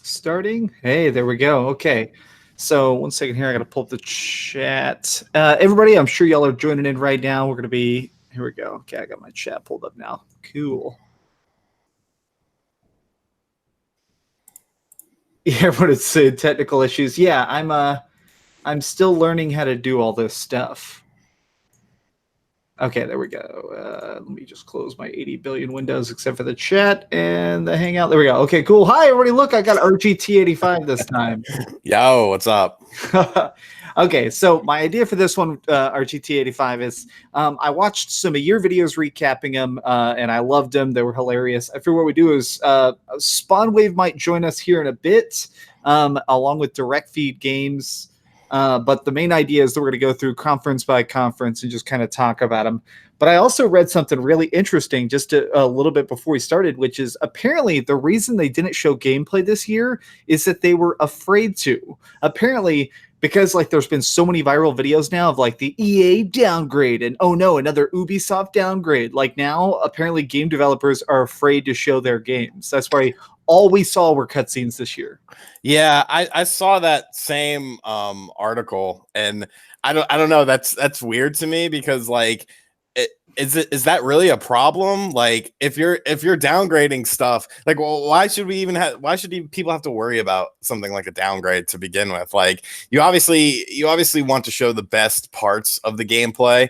Starting. Hey, there we go. Okay. So 1 second here. I got to pull up the chat. Everybody, I'm sure y'all are joining in right now. We're going to be, here we go. Okay. I got my chat pulled up now. Cool. Yeah, but it's technical issues. Yeah, I'm still learning how to do all this stuff. Okay, there we go. Let me just close my 80 billion windows except for the chat and the Hangout. There we go. Okay, cool. Hi, everybody. Look, I got RGT85 this time. Yo, what's up? Okay, so my idea for this one, RGT85, is I watched some of your videos recapping them, and I loved them. They were hilarious. I figure what we do is SpawnWave might join us here in a bit, along with Direct Feed Games. But the main idea is that we're going to go through conference by conference and just kind of talk about them. But I also read something really interesting just a little bit before we started, which is apparently the reason they didn't show gameplay this year is that they were afraid to. Apparently, because like there's been so many viral videos now of like the EA downgrade and oh no, another Ubisoft downgrade. Like now, apparently game developers are afraid to show their games. That's why all we saw were cutscenes this year. Yeah, I saw that same article, and I don't know. That's weird to me because like, is that really a problem? Like, if you're downgrading stuff, like, well, why should people have to worry about something like a downgrade to begin with? Like, you obviously want to show the best parts of the gameplay,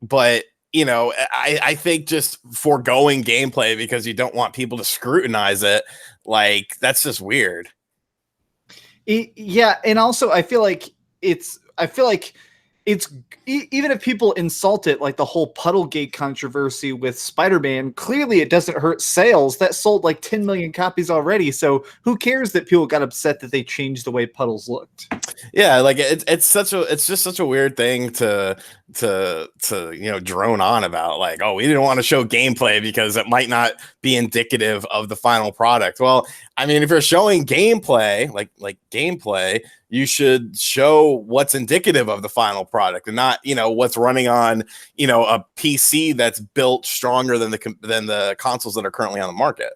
but you know, I think just foregoing gameplay because you don't want people to scrutinize it, like that's just weird. Yeah, and also I feel like it's even if people insult it, like the whole Puddlegate controversy with Spider-Man, clearly it doesn't hurt sales. That sold like 10 million copies already. So who cares that people got upset that they changed the way puddles looked? Yeah, like it's just such a weird thing to drone on about. Like, oh, we didn't want to show gameplay because it might not be indicative of the final product. Well, I mean, if you're showing gameplay, like gameplay, you should show what's indicative of the final product and not, what's running on, a PC that's built stronger than the consoles that are currently on the market.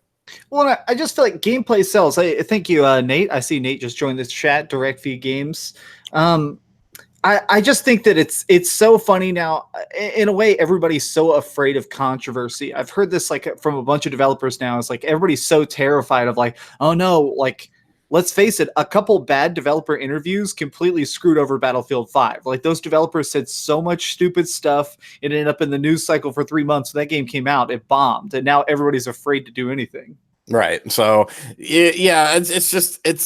Well, I just feel like gameplay sells. Thank you, Nate. I see Nate just joined this chat, Direct Feed Games. I just think that it's so funny now. In a way, everybody's so afraid of controversy. I've heard this like from a bunch of developers now. It's like everybody's so terrified of like, oh no, like let's face it, a couple bad developer interviews completely screwed over Battlefield 5. Like those developers said so much stupid stuff. It ended up in the news cycle for 3 months. When that game came out, it bombed, and now everybody's afraid to do anything. Right. So yeah,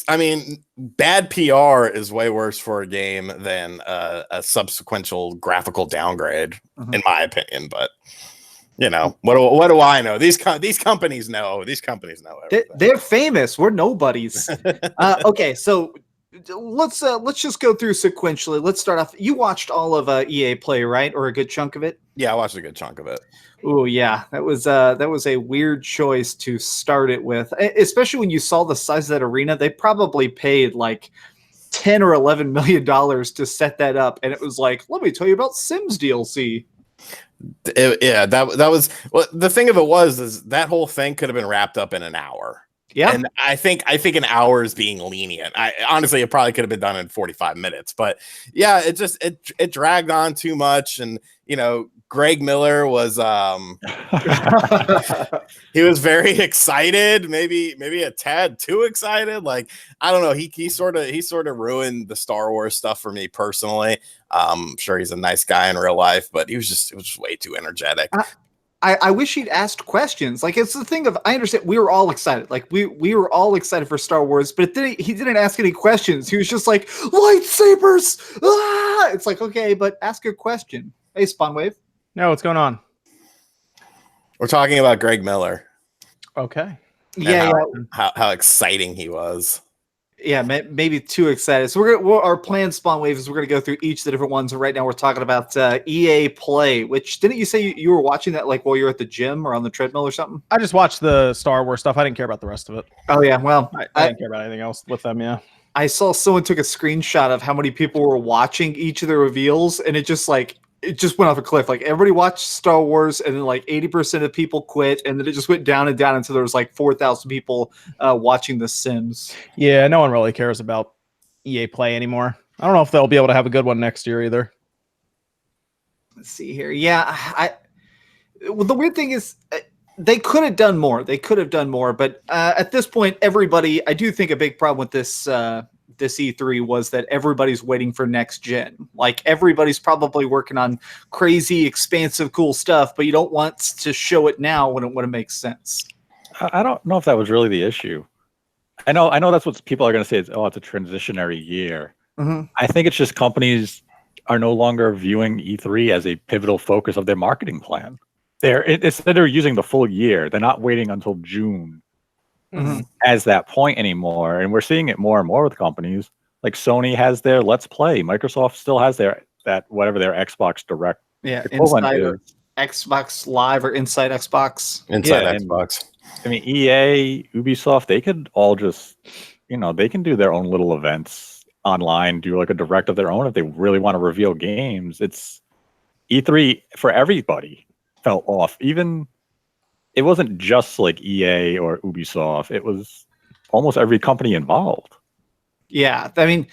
I mean, bad PR is way worse for a game than a subsequential graphical downgrade, in my opinion. But what do I know? These companies know. These companies know everything. They're famous. We're nobodies. Okay, so let's just go through sequentially. Let's start off. You watched all of EA Play, right, or a good chunk of it? Yeah, I watched a good chunk of it. Oh yeah, that was a weird choice to start it with, especially when you saw the size of that arena. They probably paid like $10 or $11 million to set that up, and it was like, let me tell you about Sims DLC. That was well, the thing of it is that whole thing could have been wrapped up in an hour. Yeah, and I think an hour is being lenient. Honestly, it probably could have been done in 45 minutes, but yeah, it dragged on too much, and Greg Miller was he was very excited, maybe a tad too excited. Like, I don't know, he sort of ruined the Star Wars stuff for me personally. I'm sure he's a nice guy in real life, but it was just way too energetic. I wish he'd asked questions. Like, it's the thing of, I understand we were all excited. Like we were all excited for Star Wars, but he didn't ask any questions. He was just like, lightsabers. Ah! It's like, okay, but ask a question. Hey, SpawnWave. No, what's going on? We're talking about Greg Miller. Okay. Yeah. How exciting he was. Yeah, maybe too excited. So our plan, SpawnWave, is we're gonna go through each of the different ones. And right now we're talking about EA Play. Which, didn't you say you were watching that like while you were at the gym or on the treadmill or something? I just watched the Star Wars stuff. I didn't care about the rest of it. Oh yeah, well, I didn't care about anything else with them. Yeah. I saw someone took a screenshot of how many people were watching each of the reveals, and it just like it just went off a cliff. Like everybody watched Star Wars, and then like 80% of people quit, and then it just went down and down until there was like 4,000 people watching The Sims. Yeah, no one really cares about EA Play anymore. I don't know if they'll be able to have a good one next year either. Let's see here. Yeah, well, the weird thing is they could have done more. They could have done more, but at this point, everybody. I do think a big problem with this this E3 was that everybody's waiting for next gen. Like everybody's probably working on crazy, expansive, cool stuff, but you don't want to show it now when it makes sense. I don't know if that was really the issue. I know that's what people are going to say is, oh, it's a transitionary year. Mm-hmm. I think it's just companies are no longer viewing E3 as a pivotal focus of their marketing plan. Instead they're using the full year. They're not waiting until June as that point anymore. And we're seeing it more and more with companies. Like Sony has their Let's Play. Microsoft still has their Xbox Direct. Yeah, Inside Xbox Live or Inside Xbox. Inside Xbox. I mean, EA, Ubisoft, they could all just, they can do their own little events online, do like a direct of their own if they really want to reveal games. It's E3 for everybody felt off. Even it wasn't just like EA or Ubisoft. It was almost every company involved. Yeah, I mean,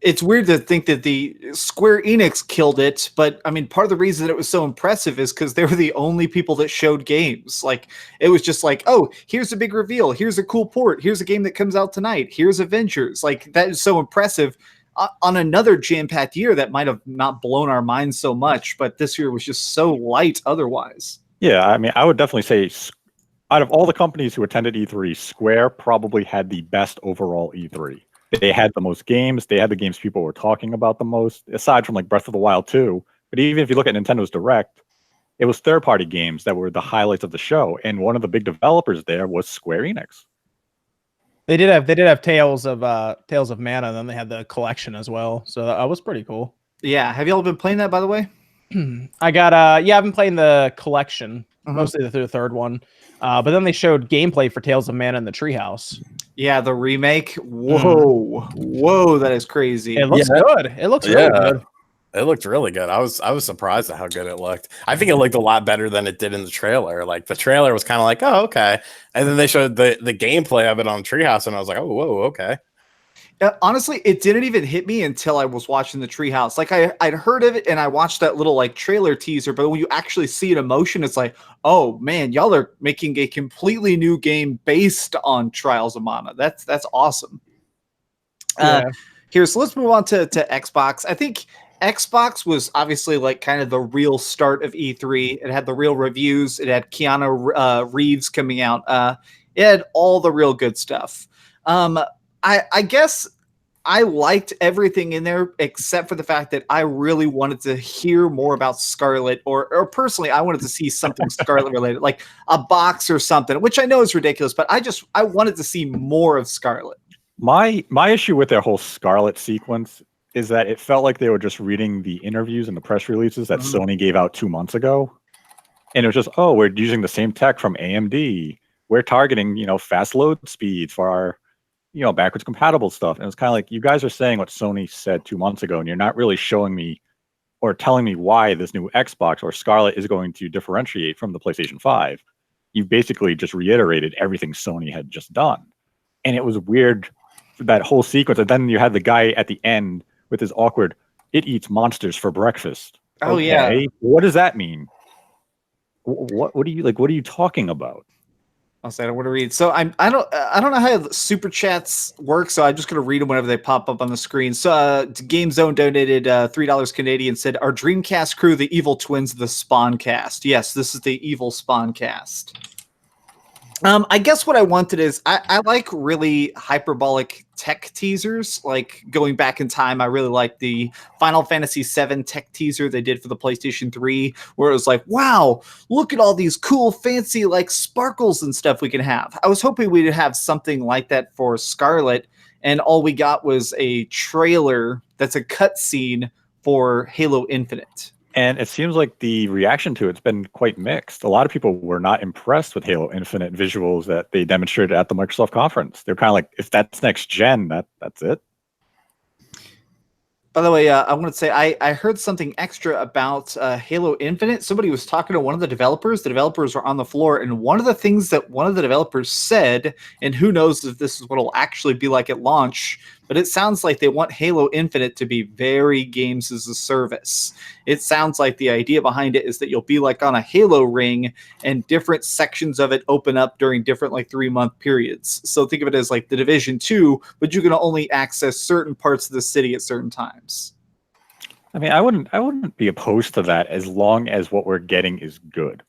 it's weird to think that the Square Enix killed it, but I mean, part of the reason that it was so impressive is because they were the only people that showed games. Like, it was just like, oh, here's a big reveal. Here's a cool port. Here's a game that comes out tonight. Here's Avengers. Like, that is so impressive. On another jam-packed year, that might have not blown our minds so much, but this year was just so light otherwise. Yeah, I mean, I would definitely say out of all the companies who attended E3, Square probably had the best overall E3. They had the most games. They had the games people were talking about the most, aside from like Breath of the Wild 2. But even if you look at Nintendo's Direct, it was third-party games that were the highlights of the show. And one of the big developers there was Square Enix. They did have Tales of Mana, and then they had the collection as well. So that was pretty cool. Yeah, have y'all been playing that, by the way? I've been playing the collection, mostly through the third one. But then they showed gameplay for Tales of Mana in the Treehouse. Yeah, the remake. Whoa, that is crazy. It looks good. It looks really good. It looked really good. I was surprised at how good it looked. I think it looked a lot better than it did in the trailer. Like the trailer was kind of like, oh, okay. And then they showed the gameplay of it on Treehouse, and I was like, oh, whoa, okay. Honestly, it didn't even hit me until I was watching the Treehouse. Like I'd heard of it and I watched that little like trailer teaser, but when you actually see it in motion, it's like, oh man, y'all are making a completely new game based on Trials of Mana. That's awesome. Here, so let's move on to Xbox. I think Xbox was obviously like kind of the real start of E3. It had the real reviews. It had Keanu Reeves coming out. It had all the real good stuff. I guess I liked everything in there except for the fact that I really wanted to hear more about Scarlet, or personally, I wanted to see something Scarlet related, like a box or something, which I know is ridiculous, but I wanted to see more of Scarlet. My issue with their whole Scarlet sequence is that it felt like they were just reading the interviews and the press releases that Sony gave out 2 months ago. And it was just, oh, we're using the same tech from AMD. We're targeting, fast load speeds for our backwards compatible stuff. And it's kind of like, you guys are saying what Sony said 2 months ago, and you're not really showing me or telling me why this new Xbox or Scarlet is going to differentiate from the PlayStation 5. You basically just reiterated everything Sony had just done. And it was weird, that whole sequence. And then you had the guy at the end with his awkward, it eats monsters for breakfast. Oh, okay. Yeah. What does that mean? What are you talking about? I'll say I don't want to read. So I don't know how super chats work, so I'm just going to read them whenever they pop up on the screen. So Game Zone donated $3 Canadian, said, "Our Dreamcast crew, the evil twins of the Spawncast." Yes, this is the evil Spawncast. I guess what I wanted is I like really hyperbolic tech teasers. Like going back in time, I really liked the Final Fantasy VII tech teaser they did for the PlayStation 3, where it was like, wow, look at all these cool, fancy like sparkles and stuff we can have. I was hoping we'd have something like that for Scarlet, and all we got was a trailer that's a cutscene for Halo Infinite. And it seems like the reaction to it's been quite mixed. A lot of people were not impressed with Halo Infinite visuals that they demonstrated at the Microsoft conference. They're kind of like, if that's next gen, that's it. By the way, I want to say I heard something extra about Halo Infinite. Somebody was talking to one of the developers. The developers were on the floor, and one of the things that one of the developers said, and who knows if this is what it'll actually be like at launch, but it sounds like they want Halo Infinite to be very games as a service. It sounds like the idea behind it is that you'll be like on a Halo ring, and different sections of it open up during different like 3-month periods. So think of it as like the Division 2, but you can only access certain parts of the city at certain times. I mean, I wouldn't be opposed to that as long as what we're getting is good.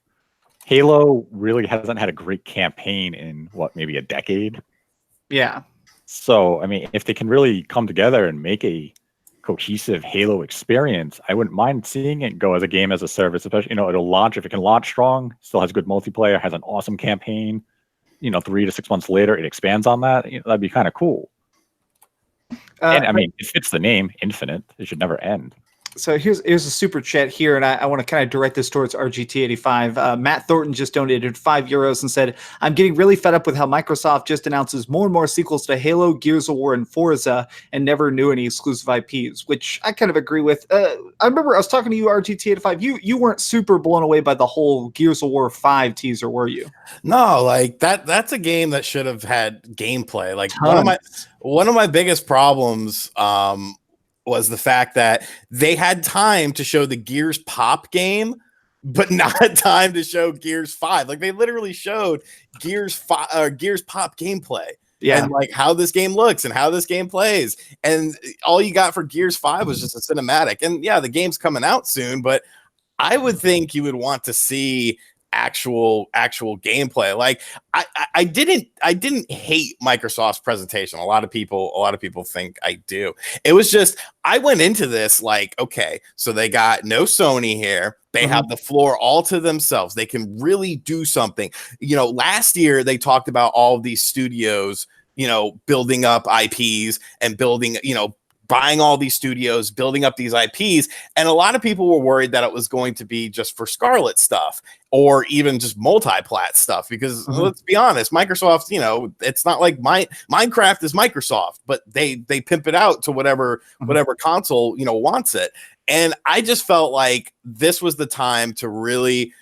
Halo really hasn't had a great campaign in maybe a decade. Yeah. So, I mean, if they can really come together and make a cohesive Halo experience, I wouldn't mind seeing it go as a game as a service, especially, it'll launch, if it can launch strong, still has good multiplayer, has an awesome campaign, 3 to 6 months later, it expands on that. That'd be kind of cool. And I mean, it fits the name, Infinite. It should never end. So here's a super chat here, and I want to kind of direct this towards RGT85. Matt Thornton just donated €5 and said, "I'm getting really fed up with how Microsoft just announces more and more sequels to Halo, Gears of War, and Forza, and never knew any exclusive IPs," which I kind of agree with. I remember I was talking to you, RGT85. You weren't super blown away by the whole Gears of War 5 teaser, were you? No, like that's a game that should have had gameplay. Like Tons. one of my biggest problems was the fact that they had time to show the Gears Pop game, but not time to show Gears 5. Like they literally showed Gears Pop gameplay. Yeah. And like how this game looks and how this game plays. And all you got for Gears 5 was just a cinematic. And yeah, the game's coming out soon, but I would think you would want to see actual gameplay. Like I didn't hate Microsoft's presentation. A lot of people think I do. It was just I went into this like, okay, so they got no Sony here. They have the floor all to themselves. They can really do something. Last year they talked about all of these studios, building up IPs and building, buying all these studios, building up these IPs. And a lot of people were worried that it was going to be just for Scarlet stuff or even just multi-plat stuff. Because let's be honest, Microsoft, it's not like Minecraft is Microsoft, but they pimp it out to whatever console, wants it. And I just felt like this was the time to really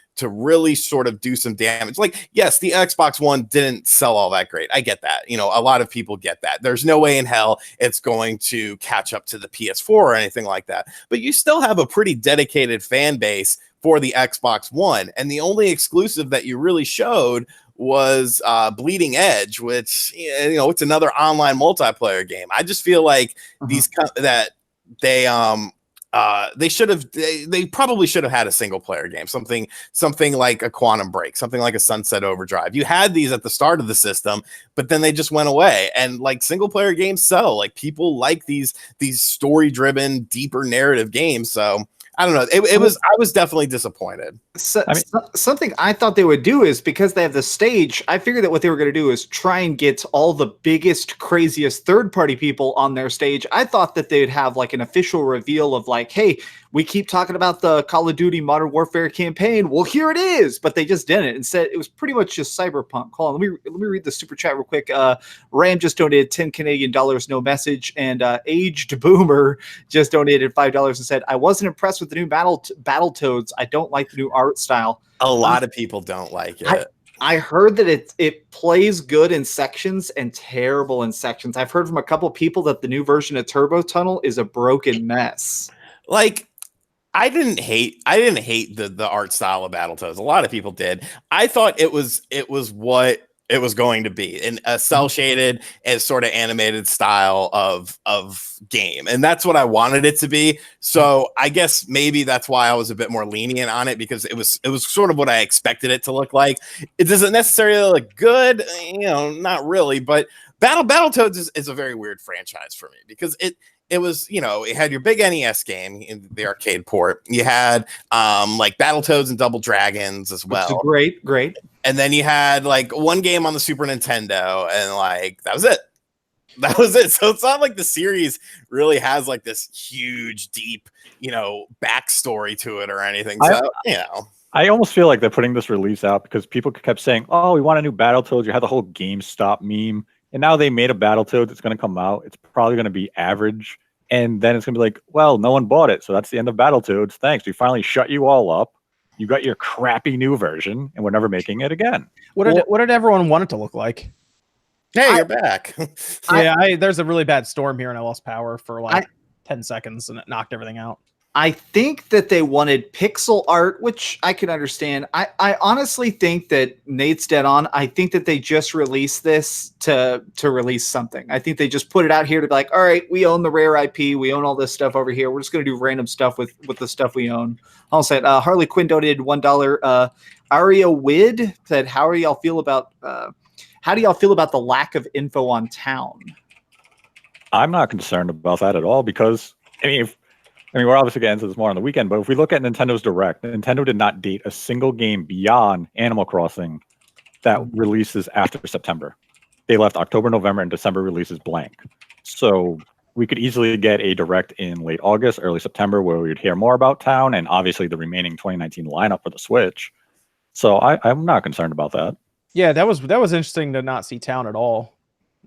sort of do some damage. Like, yes, the Xbox One didn't sell all that great. I get that. A lot of people get that. There's no way in hell it's going to catch up to the PS4 or anything like that. But you still have a pretty dedicated fan base for the Xbox One. And the only exclusive that you really showed was Bleeding Edge, which, it's another online multiplayer game. I just feel like they probably should have had a single player game, something like a Quantum Break, something like a Sunset Overdrive. You had these at the start of the system, but then they just went away. And like single player games sell. Like people like these story driven, deeper narrative games. So I don't know. I was definitely disappointed. Something I thought they would do is because they have the stage, I figured that what they were going to do is try and get all the biggest, craziest third-party people on their stage. I thought that they'd have like an official reveal of like, hey, we keep talking about the Call of Duty Modern Warfare campaign. Well, here it is. But they just didn't. Instead, it was pretty much just Cyberpunk. Hold on, let me read the super chat real quick. Ram just donated $10 no message, and Aged Boomer just donated $5 and said, "I wasn't impressed with the new Battletoads. I don't like the new art style." A lot of people don't like it. I heard that it plays good in sections and terrible in sections. I've heard from a couple people that the new version of Turbo Tunnel is a broken mess. Like, I didn't hate the art style of Battletoads. A lot of people did. I thought it was what it was going to be, in a cell shaded and sort of animated style of game. And that's what I wanted it to be. So I guess maybe that's why I was a bit more lenient on it, because it was sort of what I expected it to look like. It doesn't necessarily look good, not really, but Battletoads is a very weird franchise for me, because it was, it had your big NES game in the arcade port. You had like Battletoads and Double Dragons as well. Great. And then you had like one game on the Super Nintendo, and like that was it. So it's not like the series really has like this huge, deep, backstory to it or anything. So, I almost feel like they're putting this release out because people kept saying, "Oh, we want a new Battletoads." You had the whole GameStop meme. And now they made a Battletoads that's going to come out. It's probably going to be average. And then it's going to be like, well, no one bought it. So that's the end of Battletoads. Thanks. We finally shut you all up. You got your crappy new version, and we're never making it again. What did everyone want it to look like? Hey, you're back. There's a really bad storm here, and I lost power for like 10 seconds, and it knocked everything out. I think that they wanted pixel art, which I can understand. I honestly think that Nate's dead on. I think that they just released this to release something. I think they just put it out here to be like, all right, we own the Rare IP. We own all this stuff over here. We're just going to do random stuff with the stuff we own. I'll say Harley Quinn donated $1. Aria Wid said, how do y'all feel about the lack of info on Town? I'm not concerned about that at all because, we're obviously getting into this more on the weekend, but if we look at Nintendo's Direct, Nintendo did not date a single game beyond Animal Crossing that releases after September. They left October, November, and December releases blank. So we could easily get a Direct in late August, early September, where we would hear more about Town and obviously the remaining 2019 lineup for the Switch. So I'm not concerned about that. Yeah, that was interesting to not see Town at all.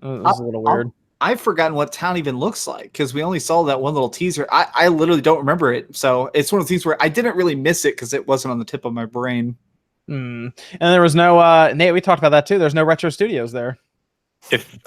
It was a little weird. I've forgotten what Town even looks like because we only saw that one little teaser. I literally don't remember it. So it's one of these where I didn't really miss it because it wasn't on the tip of my brain. And there was no, Nate, we talked about that too. There's no Retro Studios there.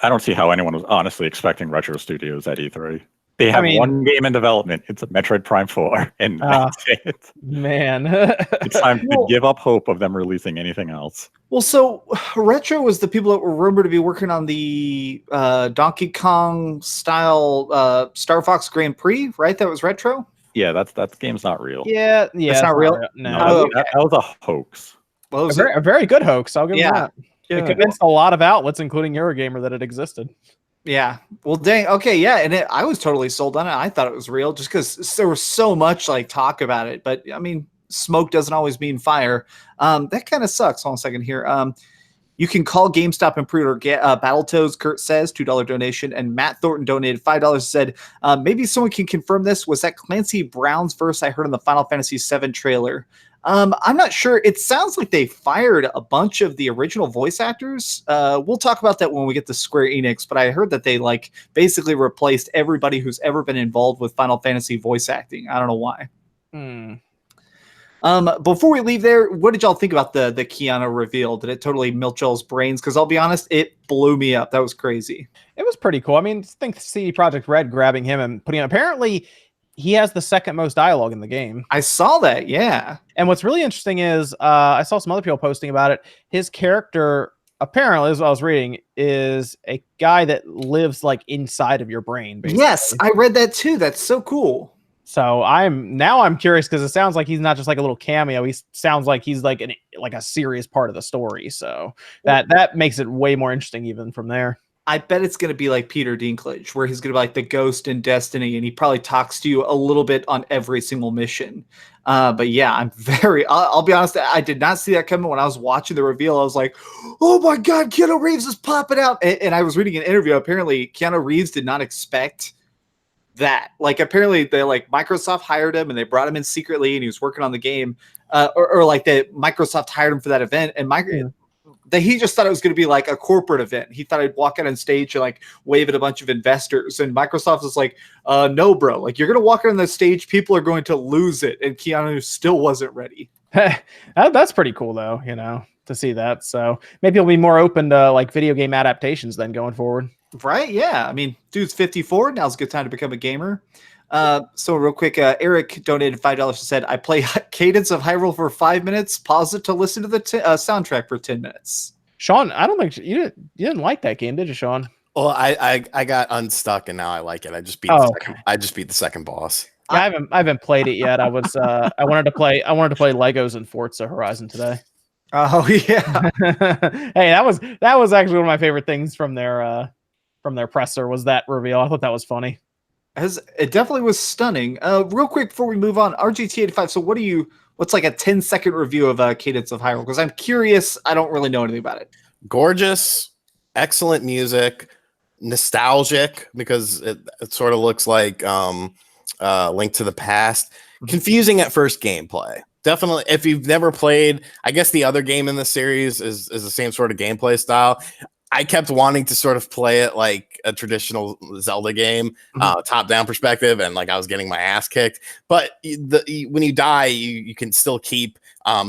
I don't see how anyone was honestly expecting Retro Studios at E3. They have one game in development. It's a Metroid Prime 4, and that's it. Man. It's time to give up hope of them releasing anything else. Well, so Retro was the people that were rumored to be working on the Donkey Kong style Star Fox Grand Prix, right? That was Retro? Yeah, that game's not real. Yeah, it's not real. No, that was a hoax. A very good hoax. I'll give them that. Yeah. It convinced a lot of outlets, including Eurogamer, that it existed. Yeah. Well, dang. Okay. Yeah. And I was totally sold on it. I thought it was real just because there was so much like talk about it. But I mean, smoke doesn't always mean fire. That kind of sucks. Hold on a second here. You can call GameStop and pre-order Battletoads, Kurt says, $2 donation. And Matt Thornton donated $5, said, maybe someone can confirm this. Was that Clancy Brown's verse I heard in the Final Fantasy VII trailer? I'm not sure. It sounds like they fired a bunch of the original voice actors. We'll talk about that when we get to Square Enix, but I heard that they like basically replaced everybody who's ever been involved with Final Fantasy voice acting. I don't know why. Before we leave there, what did y'all think about the Keanu reveal? Did it totally melt y'all's brains? Because I'll be honest, it blew me up. That was crazy. It was pretty cool. I mean, think CD Projekt Red grabbing him and putting him. Apparently, he has the second most dialogue in the game. I saw that, yeah. And what's really interesting is I saw some other people posting about it. His character, apparently, as I was reading, is a guy that lives like inside of your brain, basically. Yes, I read that too. That's so cool. So I'm curious because it sounds like he's not just like a little cameo. He sounds like he's like a serious part of the story. So that makes it way more interesting even from there. I bet it's going to be like Peter Dinklage, where he's going to be like the ghost in Destiny, and he probably talks to you a little bit on every single mission. But yeah, I'll be honest, I did not see that coming when I was watching the reveal. I was like, oh my God, Keanu Reeves is popping out. And I was reading an interview. Apparently, Keanu Reeves did not expect that. Like, apparently, Microsoft hired him and they brought him in secretly, and he was working on the game. Or like that Microsoft hired him for that event, and that he just thought it was going to be like a corporate event. He thought I'd walk out on stage and like wave at a bunch of investors. And Microsoft was like, no, bro, like you're going to walk out on the stage. People are going to lose it. And Keanu still wasn't ready. That's pretty cool though, to see that. So maybe he'll be more open to like video game adaptations then going forward. Right. Yeah. I mean, dude's 54. Now's a good time to become a gamer. So real quick, Eric donated $5 and said, I play Cadence of Hyrule for 5 minutes, pause it to listen to the soundtrack for 10 minutes. Sean, I don't think you didn't like that game, did you, Sean? Well, I got unstuck and now I like it. I just beat the second boss. Yeah, I haven't played it yet. I was I wanted to play Legos and Forza Horizon today. Oh yeah. Hey, that was actually one of my favorite things from their presser was that reveal. I thought that was funny. It definitely was stunning. Real quick before we move on, RGT85. So what's like a 10-second review of Cadence of Hyrule? Because I'm curious. I don't really know anything about it. Gorgeous, excellent music, nostalgic because it sort of looks like Link to the Past. Confusing at first gameplay. Definitely, if you've never played, I guess the other game in the series is the same sort of gameplay style. I kept wanting to sort of play it like a traditional Zelda game, top-down perspective, and like I was getting my ass kicked. But when you die, you can still keep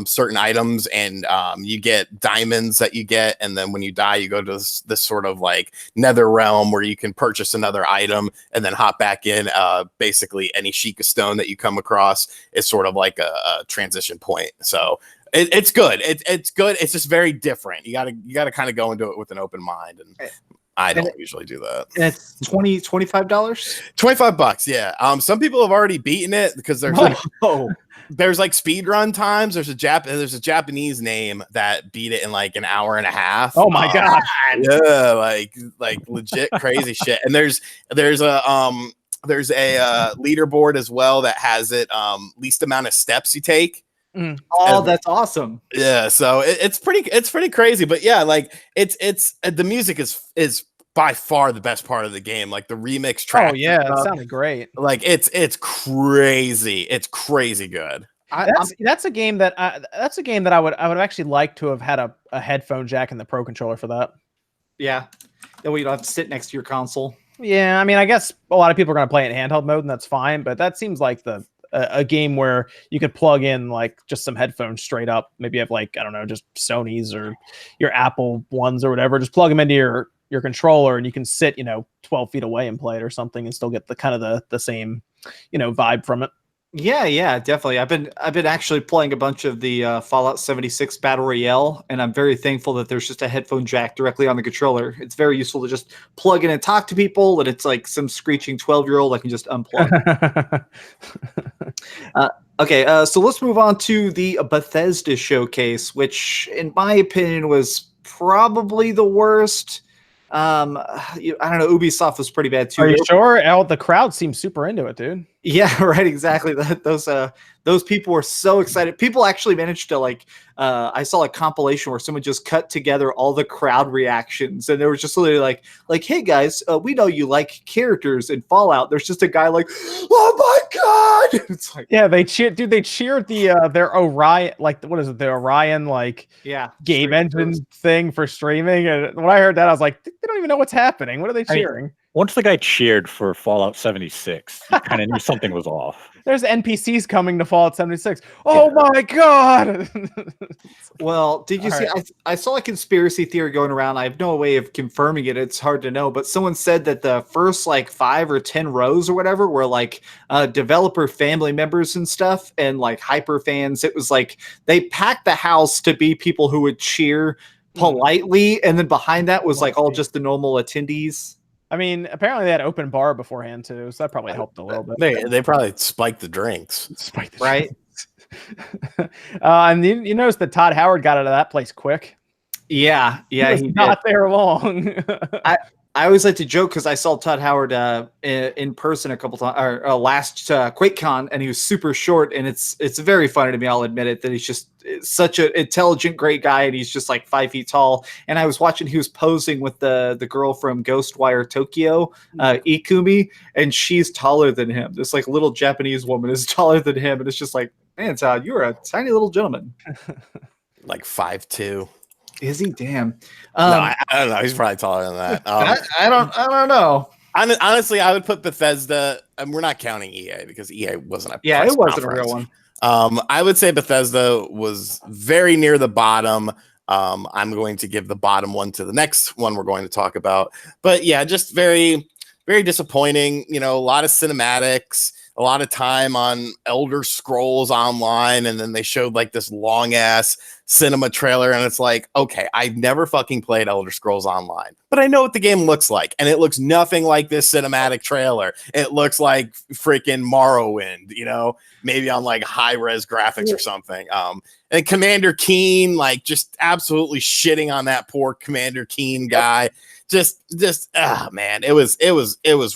certain items, and you get diamonds that you get, and then when you die, you go to this sort of like nether realm where you can purchase another item and then hop back in. Basically, any Sheikah stone that you come across is sort of like a transition point. So. It's good. It's good. It's just very different. You gotta kind of go into it with an open mind, and I don't usually do that. And it's $25. $25, yeah. Some people have already beaten it because there's there's like speed run times. There's a Japanese name that beat it in like an hour and a half. Oh my god! Yeah, like legit crazy shit. And there's a leaderboard as well that has it least amount of steps you take. Oh, that's awesome. Yeah, so it's pretty crazy, but yeah, like it's the music is by far the best part of the game. Like the remix track. Oh yeah, it sounded great. Like it's crazy. It's crazy good. That's a game that I would actually like to have had a headphone jack and the Pro controller for that. Yeah, that way you don't have to sit next to your console. Yeah, I mean, I guess a lot of people are going to play it in handheld mode, and that's fine. But that seems like a game where you could plug in like just some headphones straight up. Maybe you have like, I don't know, just Sony's or your Apple ones or whatever. Just plug them into your controller, and you can sit 12 feet away and play it or something, and still get the kind of the same vibe from it. Yeah, definitely. I've been actually playing a bunch of the Fallout 76 Battle Royale, and I'm very thankful that there's just a headphone jack directly on the controller. It's very useful to just plug in and talk to people, and it's like some screeching 12-year-old I can just unplug. Okay, so let's move on to the Bethesda showcase, which, in my opinion, was probably the worst. I don't know. Ubisoft was pretty bad too. Are you sure? The crowd seems super into it, dude. Yeah, right. Exactly. Those people were so excited. People actually managed to I saw a compilation where someone just cut together all the crowd reactions, and they were just literally like, "Hey guys, we know you like characters in Fallout." There's just a guy like, "Oh my god!" It's like, yeah, they cheered, dude. They cheered their Orion, like what is it? The Orion game engine thing for streaming. And when I heard that, I was like, they don't even know what's happening. What are they cheering? Once the guy cheered for Fallout 76, you kind of knew something was off. There's NPCs coming to Fallout 76. Oh my god! Well, did you see? Right. I saw a conspiracy theory going around. I have no way of confirming it. It's hard to know, but someone said that the first 5 or 10 rows or whatever were developer family members and stuff, and hyper fans. It was they packed the house to be people who would cheer politely, and then behind that was all just the normal attendees. I mean, apparently they had open bar beforehand too, so that probably helped a little bit. They probably spiked the drinks. Right? And you notice that Todd Howard got out of that place quick. Yeah, he was not there long. I always like to joke because I saw Todd Howard in person a couple times, or last QuakeCon, and he was super short, and it's very funny to me. I'll admit it, that he's just such an intelligent, great guy, and he's just 5 feet tall. And I was watching; he was posing with the girl from Ghostwire Tokyo, Ikumi, and she's taller than him. This little Japanese woman is taller than him, and it's just man, Todd, you're a tiny little gentleman. 5'2". Is he? Damn. No, I don't know. He's probably taller than that. I don't know. Honestly, I would put Bethesda, and we're not counting EA because EA wasn't a it wasn't a real one. I would say Bethesda was very near the bottom. I'm going to give the bottom one to the next one we're going to talk about. But yeah, just very, very disappointing. A lot of cinematics, a lot of time on Elder Scrolls Online, and then they showed this long ass cinema trailer, and it's okay, I've never fucking played Elder Scrolls Online, but I know what the game looks like, and it looks nothing like this cinematic trailer. It looks like freaking Morrowind, maybe on high res graphics or something. And Commander Keen, just absolutely shitting on that poor Commander Keen guy. Just man, it was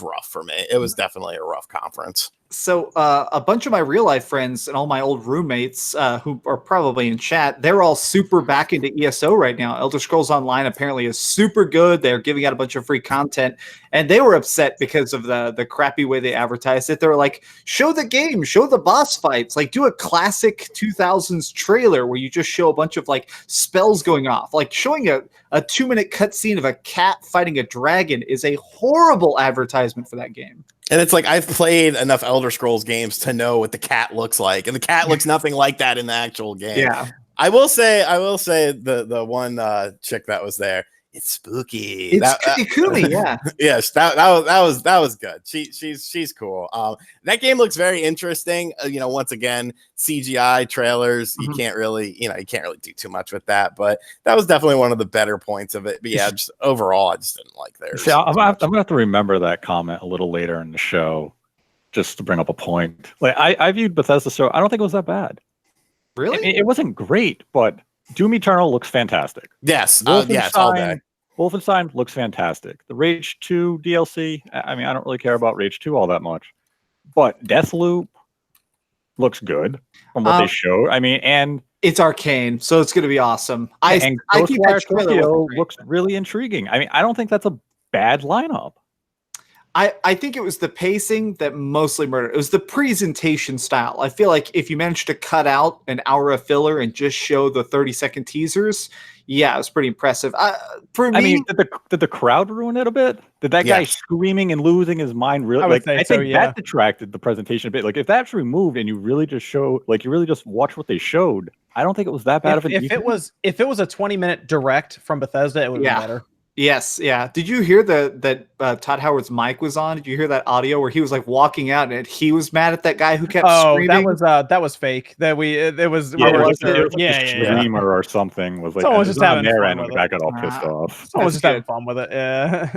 rough for me. It was definitely a rough conference. So a bunch of my real life friends and all my old roommates who are probably in chat, they're they're all super back into ESO right now. Elder Scrolls Online apparently is super good. They're giving out a bunch of free content, and they were upset because of the crappy way they advertised it. They were like, show the game, show the boss fights, like do a classic 2000s trailer where you just show a bunch of like spells going off. Like showing a 2-minute cutscene of a cat fighting a dragon is a horrible advertisement for that game. And it's like, I've played enough Elder Scrolls games to know what the cat looks like, and the cat looks nothing like that in the actual game. Yeah. I will say the one chick that was there, it's spooky. It's Kumi, yeah. Yes, that was good. She's cool. That game looks very interesting. Once again, CGI trailers, you can't really do too much with that, but that was definitely one of the better points of it. But yeah, just overall, I just didn't like theirs. See, I'm gonna have to remember that comment a little later in the show, just to bring up a point. Like I viewed Bethesda's show. I don't think it was that bad. Really? I mean, it wasn't great, but Doom Eternal looks fantastic. Yes, yes, all day. Wolfenstein looks fantastic. The Rage 2 DLC, I mean, I don't really care about Rage 2 all that much, but Deathloop looks good from what they showed. I mean, and it's Arcane, so it's going to be awesome. I think Tokyo looks really intriguing. I mean, I don't think that's a bad lineup. I think it was the pacing that mostly murdered. It was the presentation style. I feel like if you managed to cut out an hour of filler and just show the 30-second teasers, yeah, it was pretty impressive. For me, I mean, did the crowd ruin it a bit? Did that guy screaming and losing his mind really? I think that detracted the presentation a bit. Like if that's removed and you really just show, like you really just watch what they showed, I don't think it was that bad of an. If it was a 20-minute direct from Bethesda, it would be better. Yes, yeah. Did you hear that Todd Howard's mic was on? Did you hear that audio where he was like walking out and he was mad at that guy who kept screaming? that was fake. It was streamer or something was like someone was just having their fun end and the guy got all pissed off. Someone was just having fun with it. Yeah.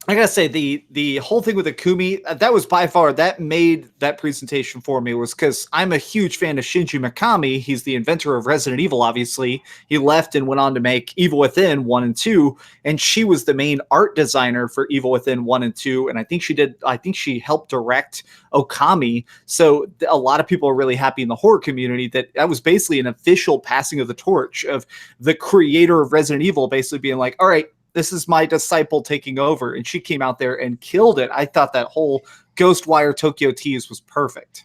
I gotta say the whole thing with Akumi, that was by far that made that presentation for me, was because I'm a huge fan of Shinji Mikami. He's the inventor of Resident Evil, obviously. He left and went on to make Evil Within 1 and 2, and she was the main art designer for Evil Within 1 and 2, and I think she helped direct Okami. So a lot of people are really happy in the horror community that was basically an official passing of the torch of the creator of Resident Evil basically being like, all right, this is my disciple taking over. And she came out there and killed it. I thought that whole Ghostwire Tokyo tease was perfect.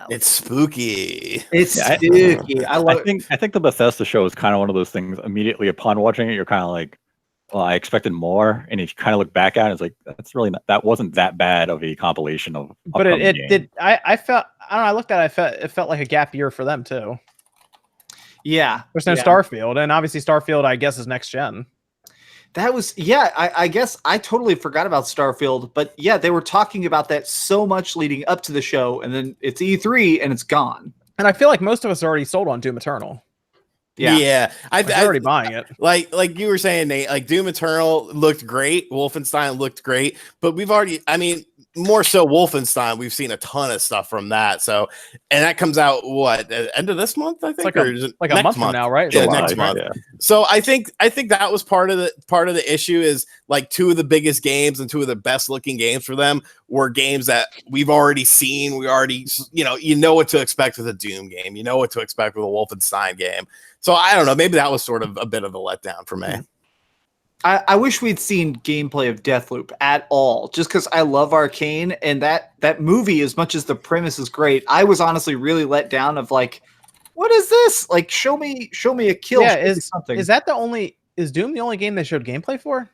It's spooky. It's spooky. I think the Bethesda show is kind of one of those things. Immediately upon watching it, you're kind of like, well, I expected more. And if you kind of look back at it, it's like, that's really not, that wasn't that bad of a compilation of. But it did. I felt, I don't know. I looked at it. It felt like a gap year for them too. Yeah. There's no Starfield, and obviously Starfield, I guess, is next gen. That was, I guess I totally forgot about Starfield, but yeah, they were talking about that so much leading up to the show, and then it's E3 and it's gone. And I feel like most of us are already sold on Doom Eternal. Yeah. I'm already buying it. Like you were saying, Nate, like Doom Eternal looked great, Wolfenstein looked great, but we've already, I mean, more so Wolfenstein, we've seen a ton of stuff from that. So, and that comes out what, end of this month, I think, it's like a month from now, right? Yeah, next month. Yeah. So I think that was part of the issue is like two of the biggest games and two of the best looking games for them were games that we've already seen. We already, you know what to expect with a Doom game. You know what to expect with a Wolfenstein game. So I don't know. Maybe that was sort of a bit of a letdown for me. I wish we'd seen gameplay of Deathloop at all, just because I love Arcane, and that movie, as much as the premise is great, I was honestly really let down of like, what is this? Like, show me a kill. Yeah, is Doom the only game they showed gameplay for?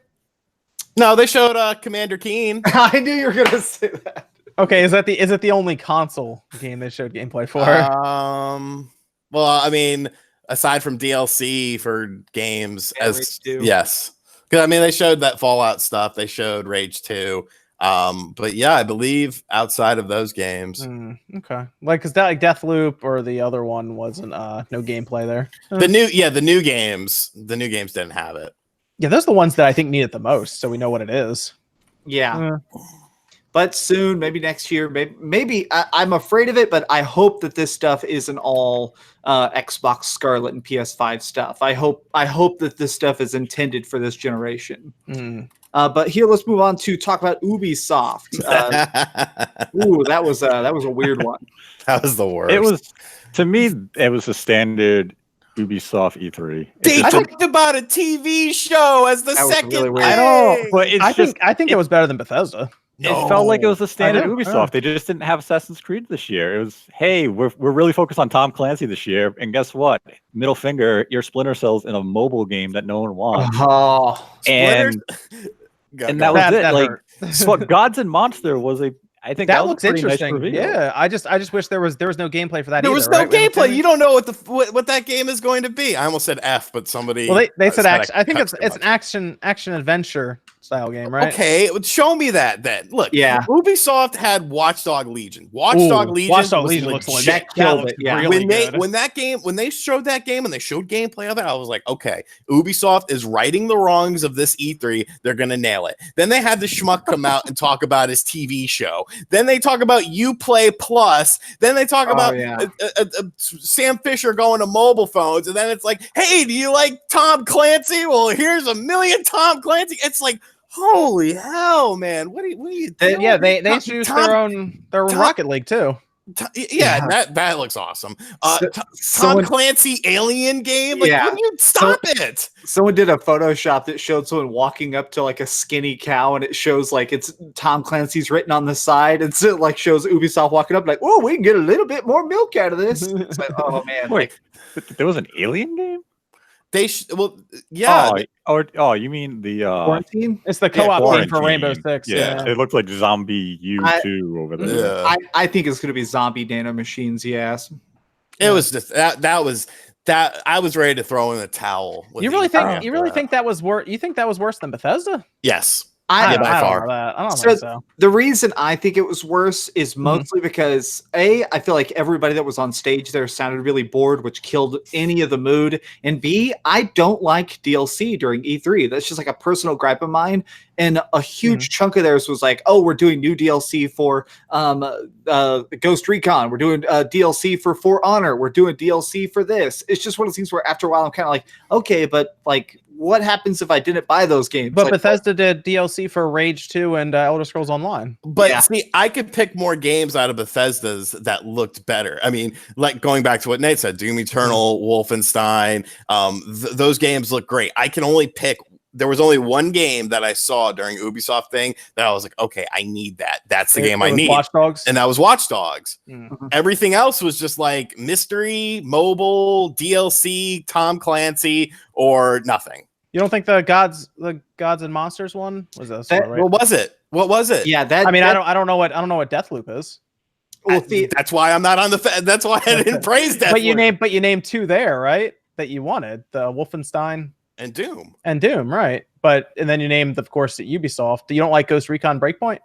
No, they showed Commander Keen. I knew you were gonna say that. Okay, is it the only console game they showed gameplay for? Well, I mean, aside from DLC for games, yes. Because I mean, they showed that Fallout stuff. They showed Rage 2. But yeah, I believe outside of those games. Okay. Like, because that like Deathloop or the other one wasn't no gameplay there. The new games didn't have it. Yeah, those are the ones that I think need it the most, so we know what it is. Yeah. but soon, maybe next year, maybe I'm afraid of it, but I hope that this stuff isn't all Xbox Scarlet and PS5 stuff. I hope that this stuff is intended for this generation. But here, let's move on to talk about Ubisoft. Ooh, that was a weird one. That was the worst. It was, to me, it was a standard Ubisoft E3. They talked about a TV show as the second. Really weird. I know, but I think it was better than Bethesda. It felt like it was a standard Ubisoft. They just didn't have Assassin's Creed this year. It was, hey, we're really focused on Tom Clancy this year, and guess what? Middle finger, you're Splinter Cells in a mobile game that no one wants. And that was it. Like, so Gods and Monster was I think that looks was interesting. Nice. Yeah, I just wish there was no gameplay for that. There was no gameplay. You don't know what that game is going to be. I almost said F, but somebody. Well, they said action. I think it's an action adventure style game, right? Okay, show me that then. Look, yeah. Ubisoft had Watchdog Legion. Watchdog Legion looks legit. that killed it. Yeah. Really when they showed that game and they showed gameplay of it, I was like, okay, Ubisoft is righting the wrongs of this E3. They're gonna nail it. Then they had the schmuck come out and talk about his TV show. Then they talk about Uplay Plus. Then they talk about Sam Fisher going to mobile phones. And then it's like, hey, do you like Tom Clancy? Well, here's a million Tom Clancy. It's like, holy hell, man! What are you doing? Yeah, they introduced their own Rocket League too. That looks awesome. Tom Clancy alien game. Like, when you stop it? Someone did a Photoshop that showed someone walking up to like a skinny cow, and it shows like it's Tom Clancy's written on the side, and so it like shows Ubisoft walking up like, oh, we can get a little bit more milk out of this. It's like, oh man, wait, there was an alien game? You mean the Quarantine? It's the co-op game for Rainbow Six. Yeah, it looked like Zombie U2 over there. Yeah. I think it's going to be Zombie Nano Machines. Yes, it was just that was I was ready to throw in the towel. You really think that was worse? You think that was worse than Bethesda? Yes. I don't think so. The reason I think it was worse is mostly because I feel like everybody that was on stage there sounded really bored, which killed any of the mood. And B, I don't like DLC during E3. That's just like a personal gripe of mine. And a huge chunk of theirs was like, oh, we're doing new DLC for Ghost Recon. We're doing DLC for Honor. We're doing DLC for this. It's just one of those things where after a while I'm kind of like, okay, but like, what happens if I didn't buy those games? But like, Bethesda did DLC for Rage 2 and Elder Scrolls Online. But see, I could pick more games out of Bethesda's that looked better. I mean, like going back to what Nate said, Doom Eternal, Wolfenstein, those games look great. I can only pick. There was only one game that I saw during Ubisoft thing that I was like, okay, I need that. That's the game I need. Watch Dogs? And that was Watch Dogs. Everything else was just like mystery, mobile, DLC, Tom Clancy, or nothing. You don't think the Gods and Monsters one was this? Right? What was it? Yeah, I don't know what Deathloop is. Well, that's why I'm not on the. That's why I didn't praise Deathloop. But you named two there, right? That you wanted, the Wolfenstein and Doom, right? And then you named, of course, the Ubisoft. You don't like Ghost Recon Breakpoint?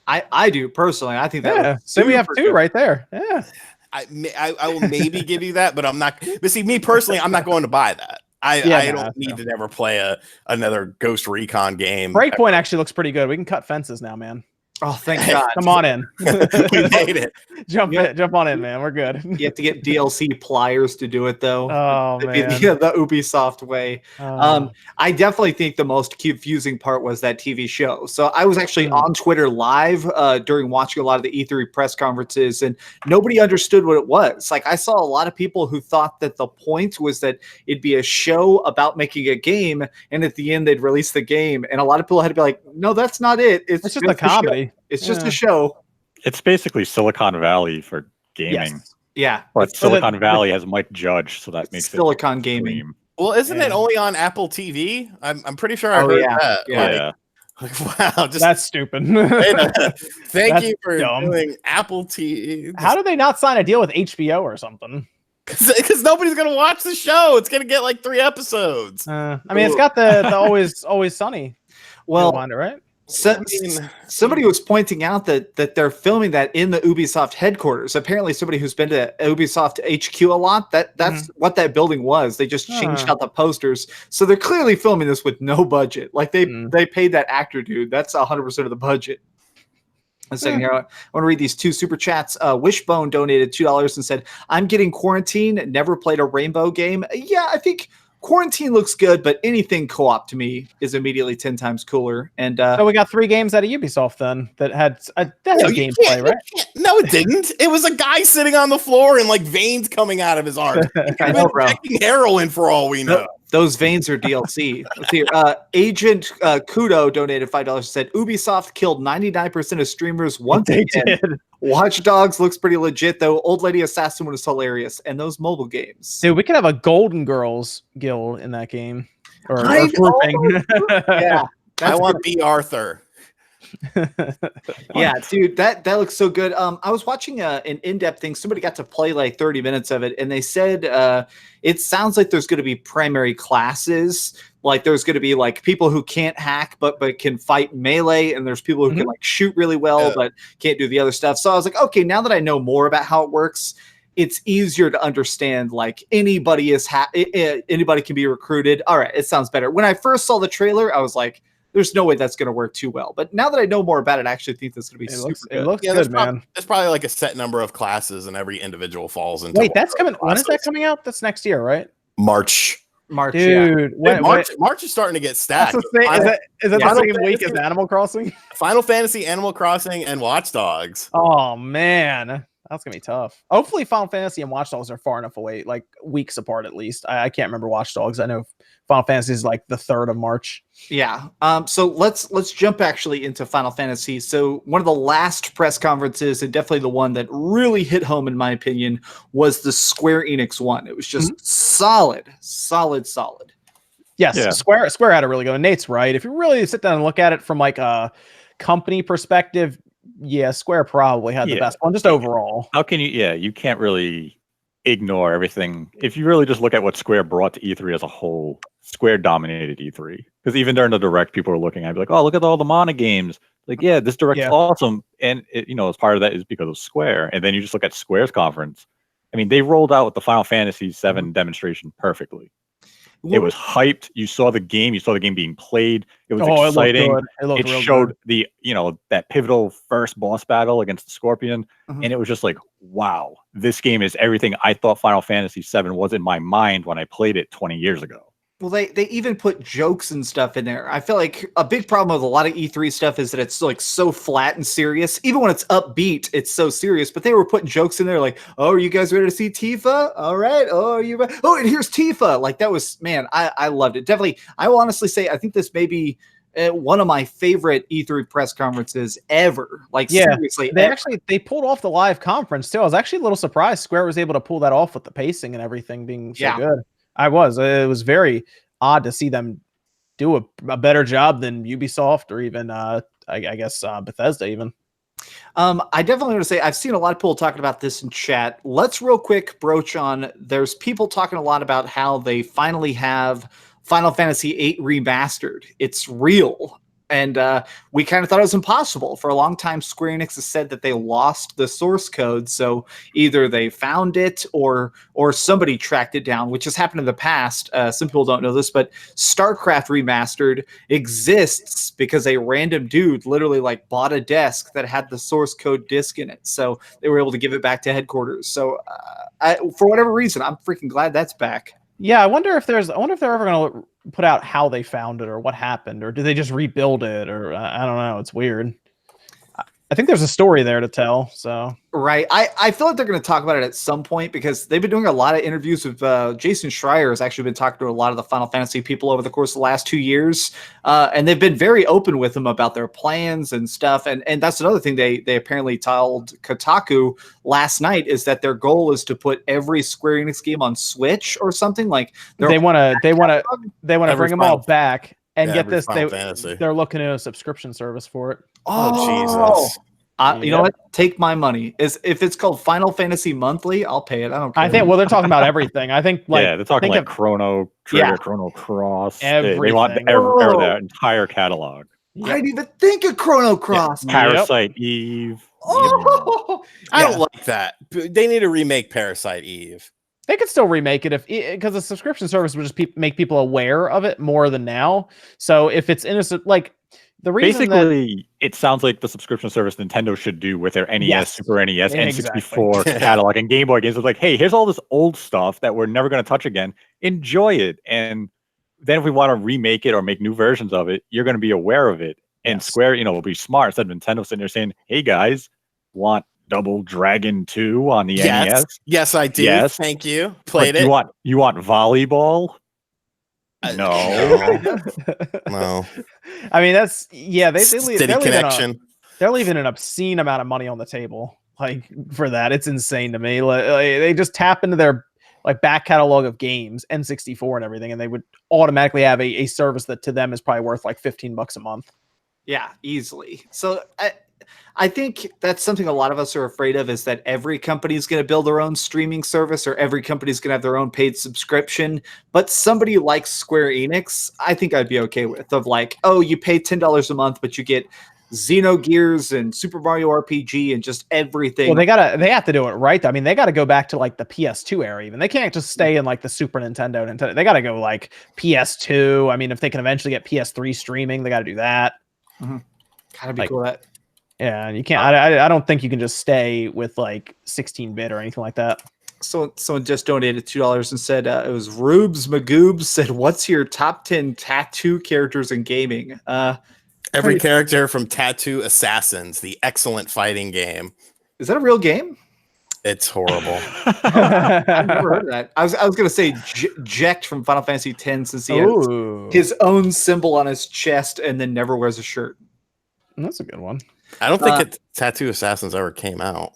I do personally. I think that. So we have two right there. Yeah. I will maybe give you that, but I'm not. But see, me personally, I'm not going to buy that. I don't need to never play another Ghost Recon game. Breakpoint actually looks pretty good. We can cut fences now, man. Oh, thank God. Come on in. We made it. Jump on in, man. We're good. You have to get DLC pliers to do it, though. Oh, man. The Ubisoft way. I definitely think the most confusing part was that TV show. So I was actually on Twitter live during watching a lot of the E3 press conferences, and nobody understood what it was. Like, I saw a lot of people who thought that the point was that it'd be a show about making a game, and at the end they'd release the game. And a lot of people had to be like, no, that's not it. It's just a comedy. It's just a show. It's basically Silicon Valley for gaming. Yes. Yeah. But Silicon Valley has Mike Judge, so that makes Silicon it gaming. Well, isn't it only on Apple TV? I'm pretty sure I heard that. Yeah. Wow, that's stupid. Thank you for doing Apple TV. How do they not sign a deal with HBO or something? Because nobody's gonna watch the show. It's gonna get like 3 episodes. I mean, it's got the always sunny. Well, right? Somebody was pointing out that they're filming that in the Ubisoft headquarters. Apparently, somebody who's been to Ubisoft HQ a lot, that's what that building was. They just changed out the posters. So they're clearly filming this with no budget. Like they paid that actor dude. That's 100% of the budget. A second here. I want to read these 2 super chats. Wishbone donated $2 and said, "I'm getting Quarantine. Never played a Rainbow game." Yeah, I think Quarantine looks good, but anything co-op to me is immediately 10 times cooler. And So we got 3 games out of Ubisoft then that had You gameplay, can't- right? No, it didn't. It was a guy sitting on the floor and like veins coming out of his arms. I know, bro. Injecting heroin for all we know. Those veins are DLC. Let's see. Agent Kudo donated $5 and said, "Ubisoft killed 99% of streamers once They again. did. Watch Dogs looks pretty legit though. Old Lady Assassin was hilarious, and those mobile games." Dude, we could have a Golden Girls guild in that game. Or I grouping. Yeah, I want B. Arthur. yeah, dude, that looks so good. I was watching an in-depth thing. Somebody got to play like 30 minutes of it, and they said it sounds like there's going to be primary classes. Like there's going to be like people who can't hack but can fight melee, and there's people who can like shoot really well but can't do the other stuff. So I was like, okay, now that I know more about how it works, it's easier to understand. Like anybody anybody can be recruited. All right, it sounds better. When I first saw the trailer, I was like, there's no way that's going to work too well. But now that I know more about it, I actually think this is going to be super good. It looks Yeah, good, man. There's probably like a set number of classes, and every individual falls into. Wait, that's coming. When is that coming out? That's next year, right? March. March, Dude, March is starting to get stacked. Is that Final the same week Fantasy- as Animal Crossing? Final Fantasy, Animal Crossing, and Watch Dogs. Oh man, that's gonna be tough. Hopefully, Final Fantasy and Watch Dogs are far enough away, like weeks apart at least. I can't remember Watch Dogs. I know Final Fantasy is like the 3rd of March. Yeah. So let's jump actually into Final Fantasy. So one of the last press conferences, and definitely the one that really hit home in my opinion, was the Square Enix one. It was just solid. Yes, Yeah. Square had a really good one. Nate's right. If you really sit down and look at it from like a company perspective, yeah, Square probably had the best one, just overall. How can you? Yeah, you can't really ignore everything. If you really just look at what Square brought to E3 as a whole, Square dominated E3. Because even during the Direct, people were looking at it like, oh, look at all the Mana games. Like, yeah, this Direct's awesome. And, as part of that is because of Square. And then you just look at Square's conference. I mean, they rolled out the Final Fantasy VII demonstration perfectly. It was hyped. You saw the game. You saw the game being played. It was exciting. It showed the, that pivotal first boss battle against the Scorpion. And it was just like, wow, this game is everything I thought Final Fantasy VII was in my mind when I played it 20 years ago. Well, they even put jokes and stuff in there. I feel like a big problem with a lot of E3 stuff is that it's like so flat and serious. Even when it's upbeat, it's so serious. But they were putting jokes in there like, "Oh, are you guys ready to see Tifa? All right. Oh, are you ready? Oh, and here's Tifa." Like that was, man, I loved it. Definitely, I will honestly say I think this may be one of my favorite E3 press conferences ever. Like seriously, they pulled off the live conference too. I was actually a little surprised Square was able to pull that off with the pacing and everything being so good. It was very odd to see them do a better job than Ubisoft or even I guess Bethesda even. I definitely want to say I've seen a lot of people talking about this in chat. Let's real quick broach on. There's people talking a lot about how they finally have Final Fantasy VIII remastered. It's real. And we kind of thought it was impossible. For a long time, Square Enix has said that they lost the source code. So either they found it or somebody tracked it down, which has happened in the past. Some people don't know this, but StarCraft Remastered exists because a random dude literally like bought a desk that had the source code disk in it. So they were able to give it back to headquarters. So for whatever reason, I'm freaking glad that's back. Yeah, I wonder if they're ever going to put out how they found it or what happened, or do they just rebuild it, or I don't know. It's weird. I think there's a story there to tell. So right, I feel like they're going to talk about it at some point because they've been doing a lot of interviews with Jason Schreier has actually been talking to a lot of the Final Fantasy people over the course of the last 2 years, and they've been very open with them about their plans and stuff. And that's another thing they apparently told Kotaku last night is that their goal is to put every Square Enix game on Switch or something. Like they want to bring them all back. And get this, they're looking at a subscription service for it. Oh, Jesus. You know what? Take my money. If it's called Final Fantasy Monthly, I'll pay it. I don't care. I think, they're talking about everything. I think, they're talking like Chrono Trigger, Chrono Cross. They want their entire catalog. I didn't even think of Chrono Cross. Parasite Eve. Oh, I don't like that. They need to remake Parasite Eve. They could still remake it because the subscription service would just make people aware of it more than now. So if it's innocent, like The reason basically, it sounds like the subscription service Nintendo should do with their NES, Yes. Super NES, Exactly. N64 catalog, and Game Boy games. It's like, hey, here's all this old stuff that we're never going to touch again. Enjoy it. And then if we want to remake it or make new versions of it, you're going to be aware of it. And Yes. Square, will be smart. Instead of Nintendo sitting there saying, hey, guys, want Double Dragon 2 on the NES? Yes, I do. Yes. Thank you. Played it. You want volleyball? No. No. I mean, that's they Steady they're connection. they're leaving an obscene amount of money on the table, like for that. It's insane to me. Like, they just tap into their like back catalog of games, N64 and everything, and they would automatically have a service that to them is probably worth like $15 a month. Yeah, easily. So I think that's something a lot of us are afraid of, is that every company is going to build their own streaming service, or every company is going to have their own paid subscription. But somebody like Square Enix, I think I'd be okay with, of like, oh, you pay $10 a month, but you get Xenogears and Super Mario RPG and just everything. Well, they have to do it right. I mean, they got to go back to like the PS2 era. Even they can't just stay in like the Super Nintendo. They got to go like PS2. I mean, if they can eventually get PS3 streaming, they got to do that. Mm-hmm. Gotta be cool. That. Yeah, and you can't. I don't think you can just stay with like 16-bit or anything like that. So someone just donated $2 and said it was Rubes Magoobs said, "What's your top 10 tattoo characters in gaming?" Every character from Tattoo Assassins, the excellent fighting game. Is that a real game? It's horrible. I've never heard of that. I was gonna say Jekt from Final Fantasy X, since he has his own symbol on his chest and then never wears a shirt. That's a good one. I don't think Tattoo Assassins ever came out.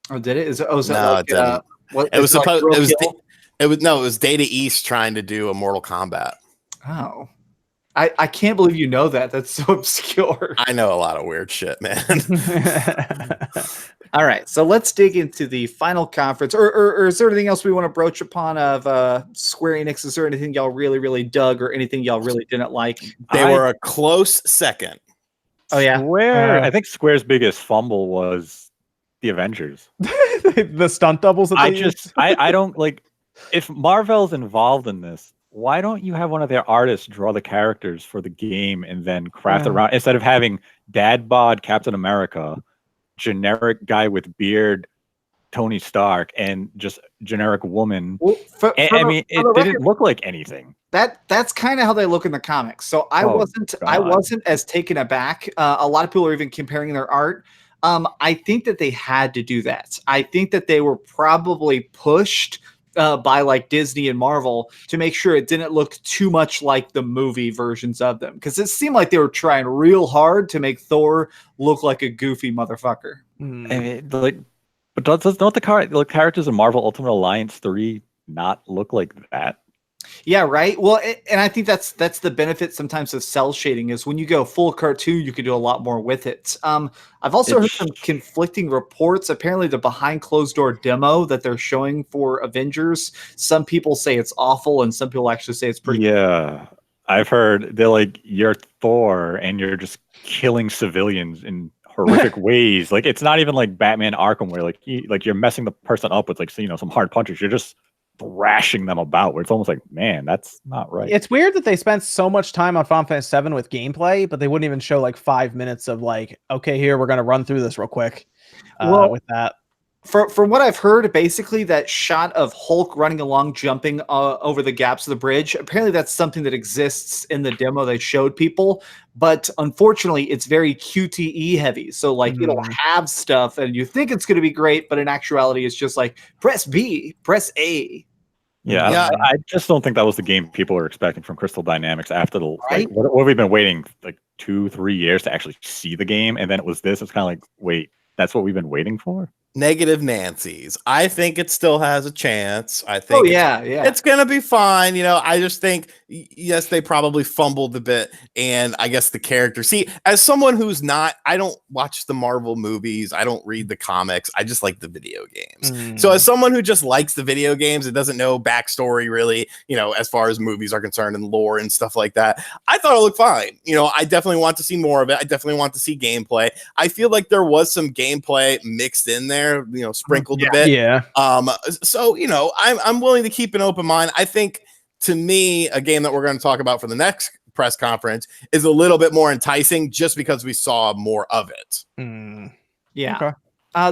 Oh, did it? Is it? Oh, is that no, like, it didn't. What, it was supposed. Like it was Data East trying to do a Mortal Kombat. Oh, I can't believe you know that. That's so obscure. I know a lot of weird shit, man. All right, so let's dig into the final conference. Or is there anything else we want to broach upon of Square Enix? Is there anything y'all really, really dug, or anything y'all really didn't like? They were a close second. Oh yeah, Square. I think Square's biggest fumble was the Avengers. The stunt doubles. I don't like. If Marvel's involved in this, why don't you have one of their artists draw the characters for the game and then craft it around, instead of having Dad Bod Captain America, generic guy with beard Tony Stark, and just generic woman? Well, it didn't look like anything. That's kind of how they look in the comics. So I wasn't as taken aback. A lot of people are even comparing their art. I think that they had to do that. I think that they were probably pushed by like Disney and Marvel to make sure it didn't look too much like the movie versions of them, because it seemed like they were trying real hard to make Thor look like a goofy motherfucker. I mean, but don't the characters in Marvel Ultimate Alliance 3 not look like that? Yeah, right. Well, and I think that's the benefit sometimes of cell shading, is when you go full cartoon, you can do a lot more with it. I've also heard some conflicting reports. Apparently, the behind closed door demo that they're showing for Avengers, some people say it's awful, and some people actually say it's pretty. Yeah, I've heard they're like, you're Thor, and you're just killing civilians in horrific ways. Like, it's not even like Batman Arkham, where like you're messing the person up with like some hard punches. You're just thrashing them about, where it's almost like, man, that's not right. It's weird that they spent so much time on Final Fantasy VII with gameplay, but they wouldn't even show like 5 minutes of like, okay, here, we're going to run through this real quick with that. From what I've heard, basically that shot of Hulk running along, jumping over the gaps of the bridge, apparently that's something that exists in the demo they showed people, but unfortunately it's very QTE heavy. So like it'll have stuff and you think it's going to be great, but in actuality it's just like press B, press A. Yeah, I just don't think that was the game people were expecting from Crystal Dynamics after the what we've been waiting like 2-3 years to actually see the game, and then it was this. It's kind of like, wait, that's what we've been waiting for? Negative Nancy's. I think it still has a chance. I think it's gonna be fine. I just think, yes, they probably fumbled a bit, and I guess the character. See, as someone who's not, I don't watch the Marvel movies, I don't read the comics, I just like the video games. So as someone who just likes the video games and doesn't know backstory really, as far as movies are concerned and lore and stuff like that, I thought it looked fine. I definitely want to see more of it. I definitely want to see gameplay. I feel like there was some gameplay mixed in there, sprinkled a bit. Yeah. So, I'm willing to keep an open mind. I think, to me, a game that we're going to talk about for the next press conference is a little bit more enticing just because we saw more of it. Yeah. Okay.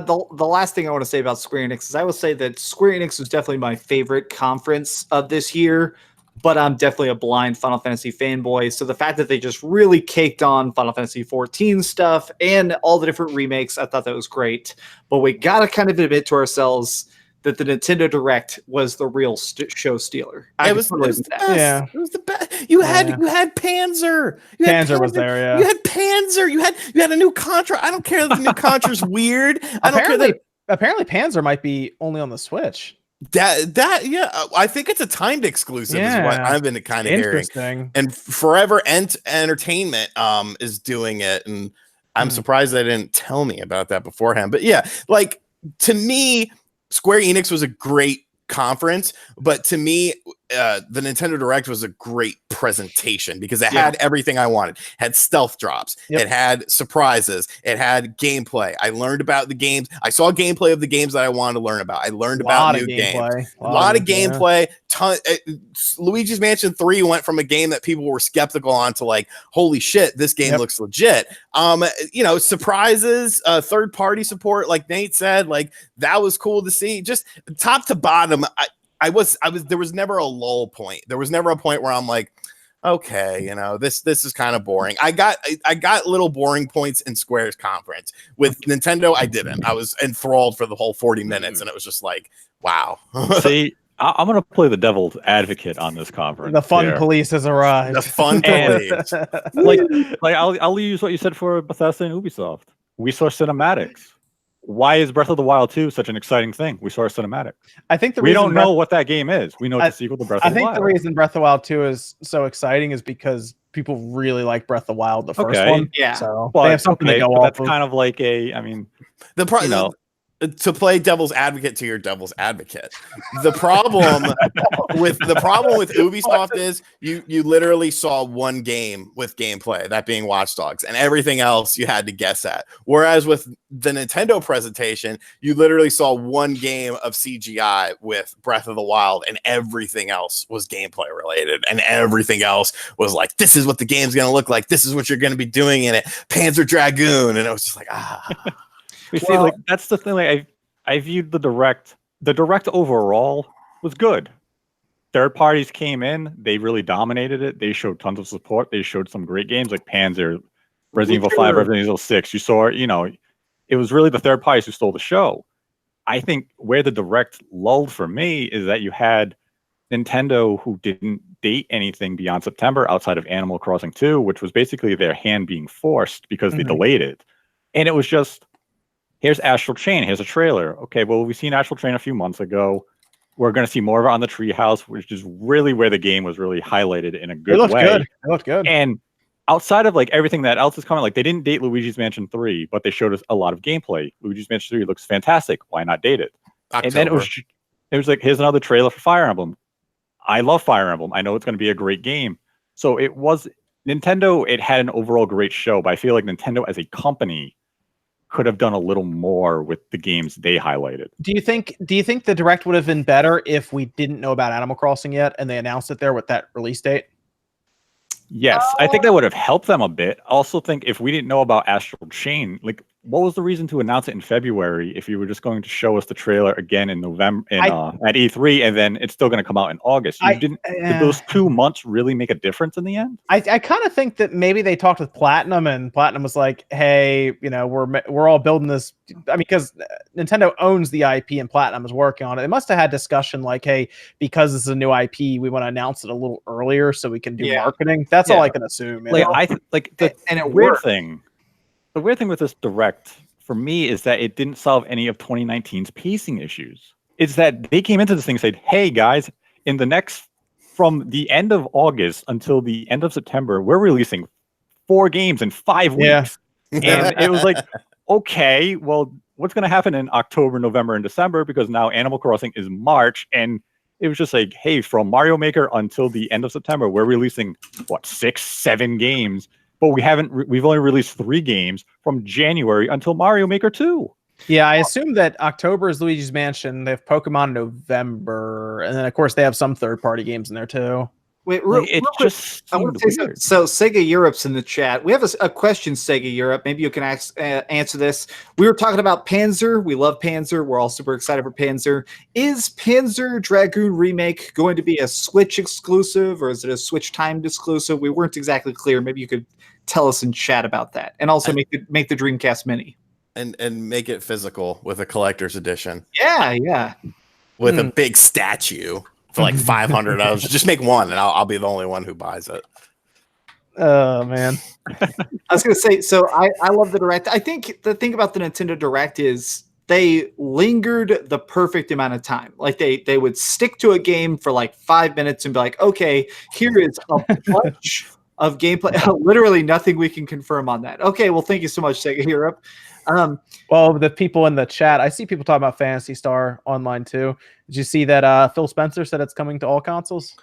The last thing I want to say about Square Enix is I will say that Square Enix was definitely my favorite conference of this year, but I'm definitely a blind Final Fantasy fanboy. So the fact that they just really caked on Final Fantasy 14 stuff and all the different remakes, I thought that was great. But we got to kind of admit to ourselves that the Nintendo Direct was the real show stealer. It was the best. Yeah. It was the best. You had Panzer. Panzer was there, yeah. You had Panzer. You had a new Contra. I don't care that the new Contra's weird. I don't care that apparently Panzer might be only on the Switch. That yeah, I think it's a timed exclusive is what I've been kind of hearing. And Forever Entertainment is doing it, and I'm surprised they didn't tell me about that beforehand. But yeah, like to me, Square Enix was a great conference, but to me, the Nintendo Direct was a great presentation because it had everything I wanted. It had stealth drops, it had surprises, it had gameplay. I learned about the games. I saw gameplay of the games that I wanted to learn about. I learned about new games. A lot of gameplay. Luigi's Mansion 3 went from a game that people were skeptical on to like, holy shit, this game looks legit. You know, surprises, third party support, like Nate said, like that was cool to see. Just top to bottom, I was there was never a lull point. There was never a point where I'm like, okay, you know, this is kind of boring. I got little boring points in Square's conference. With Nintendo, I didn't. I was enthralled for the whole 40 minutes, and it was just like, wow. See, I'm going to play the devil's advocate on this conference. The fun police has arrived. The fun police. like I'll use what you said for Bethesda and Ubisoft. We saw cinematics. Why is Breath of the Wild 2 such an exciting thing? We saw a cinematic. I think we don't know what that game is. We know it's a sequel to Breath of the Wild. I think the reason Breath of the Wild 2 is so exciting is because people really like Breath of the Wild, the first one. Yeah. So they have something to go off that's kind of like I mean, to play devil's advocate to your devil's advocate. The problem with Ubisoft is you literally saw one game with gameplay, that being Watch Dogs, and everything else you had to guess at. Whereas with the Nintendo presentation, you literally saw one game of CGI with Breath of the Wild, and everything else was gameplay related, and everything else was like, this is what the game's gonna look like, this is what you're gonna be doing in it, Panzer Dragoon, and it was just like We see, like that's the thing. Like I viewed the direct. The direct overall was good. Third parties came in. They really dominated it. They showed tons of support. They showed some great games like Panzer, Resident Evil 5, Resident Evil 6. You saw, it was really the third parties who stole the show. I think where the direct lulled for me is that you had Nintendo, who didn't date anything beyond September outside of Animal Crossing 2, which was basically their hand being forced because they delayed it. And it was just, here's Astral Chain. Here's a trailer. Okay, well, we've seen Astral Chain a few months ago. We're going to see more of it on the Treehouse, which is really where the game was really highlighted in a good way. It looked good. And outside of like everything that else is coming, like they didn't date Luigi's Mansion 3, but they showed us a lot of gameplay. Luigi's Mansion 3 looks fantastic. Why not date it? October. And then it was like, here's another trailer for Fire Emblem. I love Fire Emblem. I know it's going to be a great game. So it was Nintendo. It had an overall great show, but I feel like Nintendo as a company could have done a little more with the games they highlighted. Do you think the Direct would have been better if we didn't know about Animal Crossing yet and they announced it there with that release date? Yes, I think that would have helped them a bit. I also think if we didn't know about Astral Chain, like what was the reason to announce it in February if you were just going to show us the trailer again in November at E3 and then it's still going to come out in August? Did those 2 months really make a difference in the end? I kind of think that maybe they talked with Platinum and Platinum was like, hey, we're all building this. I mean, because Nintendo owns the IP and Platinum is working on it. They must have had discussion like, hey, because this is a new IP, we want to announce it a little earlier so we can do marketing. That's all I can assume. The weird thing with this Direct for me is that it didn't solve any of 2019's pacing issues. It's that they came into this thing and said, hey guys, from the end of August until the end of September, we're releasing 4 games in 5 weeks. And it was like, okay, well, what's going to happen in October, November, and December? Because now Animal Crossing is March. And it was just like, hey, from Mario Maker until the end of September, we're releasing, 6, 7 games. But we've only released 3 games from January until Mario Maker 2. Yeah, I assume that October is Luigi's Mansion. They have Pokemon in November. And then, of course, they have some third-party games in there, too. Wait, Like, real it quick, just I want seemed to say weird. so Sega Europe's in the chat. We have a question, Sega Europe. Maybe you can answer this. We were talking about Panzer. We love Panzer. We're all super excited for Panzer. Is Panzer Dragoon Remake going to be a Switch exclusive, or is it a Switch timed exclusive? We weren't exactly clear. Maybe you could tell us in chat about that, and also make the Dreamcast Mini. And make it physical with a collector's edition. Yeah. With a big statue for like $500. Just make one, and I'll be the only one who buys it. Oh man. I was gonna say, so I love the Direct. I think the thing about the Nintendo Direct is they lingered the perfect amount of time. Like they would stick to a game for like 5 minutes and be like, okay, here is a bunch of gameplay. Literally nothing we can confirm on that. Okay, well, thank you so much, Sega Europe. Well, the people in the chat, I see people talking about Phantasy Star online too. Did you see that Phil Spencer said it's coming to all consoles?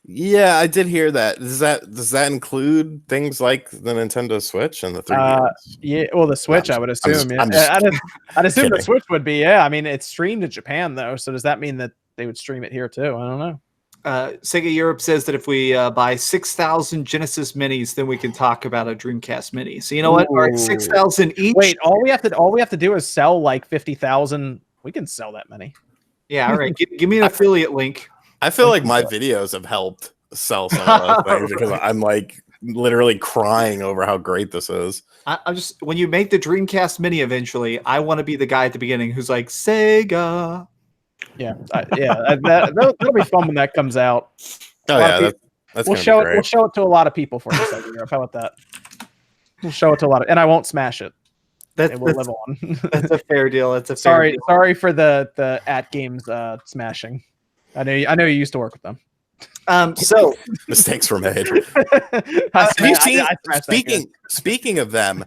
Yeah, I did hear that. Does that include things like the Nintendo Switch and the 3DS? Yeah, well, the Switch, I would assume. I'm just I'd assume the kidding. Switch would be. Yeah, I mean, it's streamed in Japan though, so does that mean that they would stream it here too? I don't know. Sega Europe says that if we buy 6,000 Genesis Minis, then we can talk about a Dreamcast Mini. So you know what? All right, 6,000 each. Wait, all we have to do is sell like 50,000. We can sell that many. Yeah, all right. Give me an affiliate link. I feel like my videos have helped sell some of those things because I'm like literally crying over how great this is. I'm just, when you make the Dreamcast Mini eventually, I want to be the guy at the beginning who's like, Sega. Yeah, that'll be fun when that comes out. Oh yeah, that's we'll show it. We'll show it to a lot of people for us. How about that? We'll show it to a lot of, and I won't smash it. It will live on. That's a fair deal. That's a fair deal. Sorry for the at games smashing. I know you used to work with them. So mistakes were made. Have you seen? Speaking of them,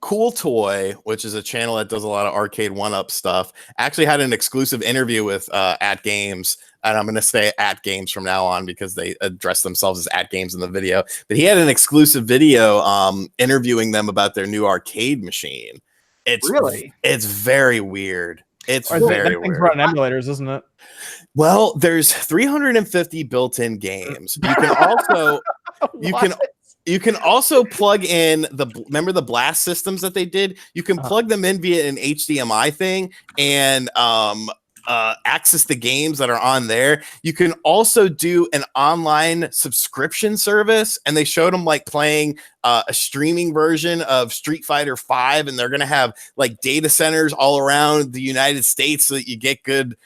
Cool Toy, which is a channel that does a lot of arcade one-up stuff, actually had an exclusive interview with At Games, and I'm going to say At Games from now on because they address themselves as At Games in the video. But he had an exclusive video interviewing them about their new arcade machine. It's very weird. It's very weird. Running emulators, isn't it? Well, there's 350 built-in games. You can also you can also plug in remember the blast systems that they did? You can plug them in via an HDMI thing and access the games that are on there. You can also do an online subscription service, and they showed them like playing a streaming version of Street Fighter 5, and they're gonna have like data centers all around the United States so that you get good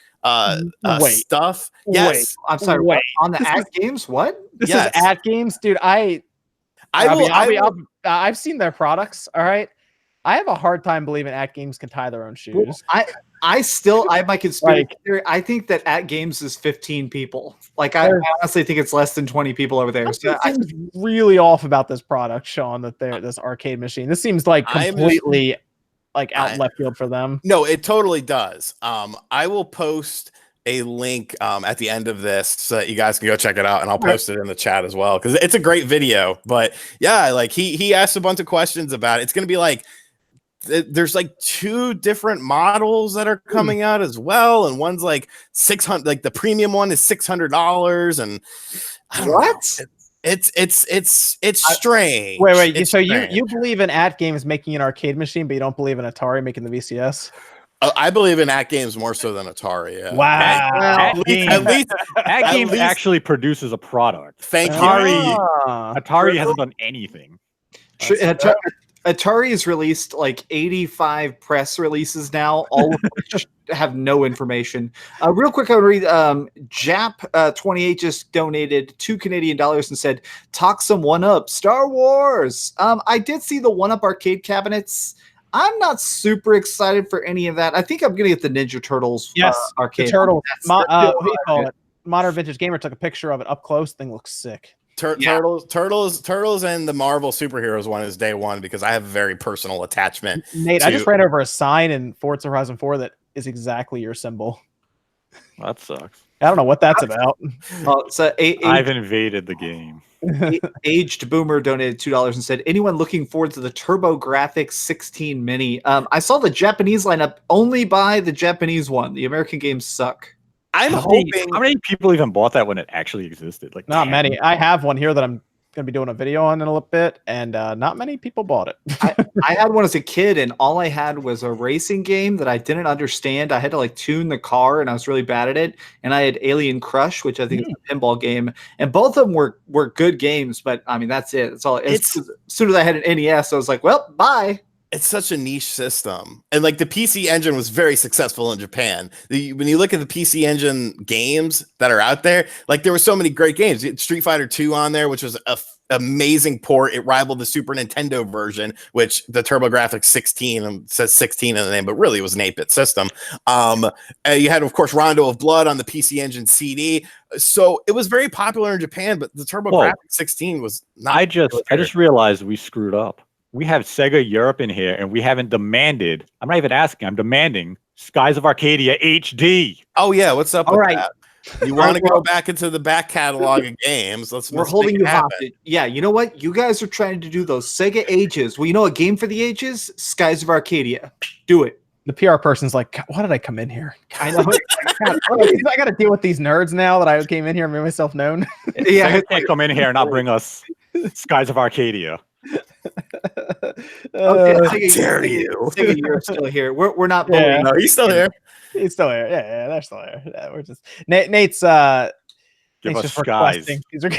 stuff. Yes, wait, I'm sorry. Wait. On the At Games, what? This is At Games, dude. I've seen their products. All right, I have a hard time believing At Games can tie their own shoes. I have my conspiracy theory. I think that At Games is 15 people. Like I honestly think it's less than 20 people over there. So I'm really off about this product, Sean. That this arcade machine. This seems like completely out left field for them. No, it totally does. I will post a link at the end of this so that you guys can go check it out, and I'll post it in the chat as well because it's a great video. But yeah, like he asked a bunch of questions about it. It's gonna be like there's like 2 different models that are coming out as well, and one's like 600. Like the premium one is $600, and what? It's strange. Wait. It's so strange. you believe in At Games making an arcade machine, but you don't believe in Atari making the VCS? I believe in At Games more so than Atari. Yeah. Wow. At least At Games actually produces a product. Thank you. Atari hasn't done anything. Atari has released like 85 press releases now, all of which have no information. Real quick, I would read Jap28 just donated $2 Canadian and said, talk some one-up Star Wars. I did see the one-up arcade cabinets. I'm not super excited for any of that. I think I'm going to get the Ninja Turtles arcade. The Turtles. What do you call it? Modern Vintage Gamer took a picture of it up close. Thing looks sick. Turtles, and the Marvel superheroes one is day one because I have a very personal attachment. Nate, I just ran over a sign in Forza Horizon 4 that is exactly your symbol. That sucks. I don't know what that's about. I've invaded the game. Aged Boomer donated $2 and said, anyone looking forward to the TurboGrafx 16 Mini? I saw the Japanese lineup. Only buy the Japanese one. The American games suck. I'm hoping. How many people even bought that when it actually existed? Like Not 10? many. I have one here that I'm gonna be doing a video on in a little bit, and not many people bought it. I had one as a kid, and all I had was a racing game that I didn't understand. I had to like tune the car, and I was really bad at it. And I had Alien Crush, which I think is a pinball game, and both of them were good games. But I mean, that's it. It's all. As soon as I had an NES, I was like, well, bye. It's such a niche system, and like the PC Engine was very successful in Japan. When you look at the PC Engine games that are out there, like there were so many great games. Street Fighter 2 on there, which was a amazing port. It rivaled the Super Nintendo version, which the TurboGrafx 16 says 16 in the name, but really it was an 8-bit system. You had, of course, Rondo of Blood on the PC Engine CD. So it was very popular in Japan, but the TurboGrafx 16 was not. I just realized we screwed up. We have Sega Europe in here, and we haven't demanded. I'm not even asking. I'm demanding Skies of Arcadia HD. Oh yeah, what's up with that? You want to Well, go back into the back catalog of games? We're holding you hostage. Yeah, you know what? You guys are trying to do those Sega ages. Well, you know a game for the ages? Skies of Arcadia. Do it. The PR person's like, why did I come in here? I know. I got to deal with these nerds now that I came in here and made myself known. Yeah, Sega can't come in here and not bring us Skies of Arcadia. Okay, dare you? Sega, you're still here. We're not bullying. Yeah. No, he's still here. He's still here. Yeah, they're still here. Yeah, we're just Nate's Give us just Skies. requesting. These are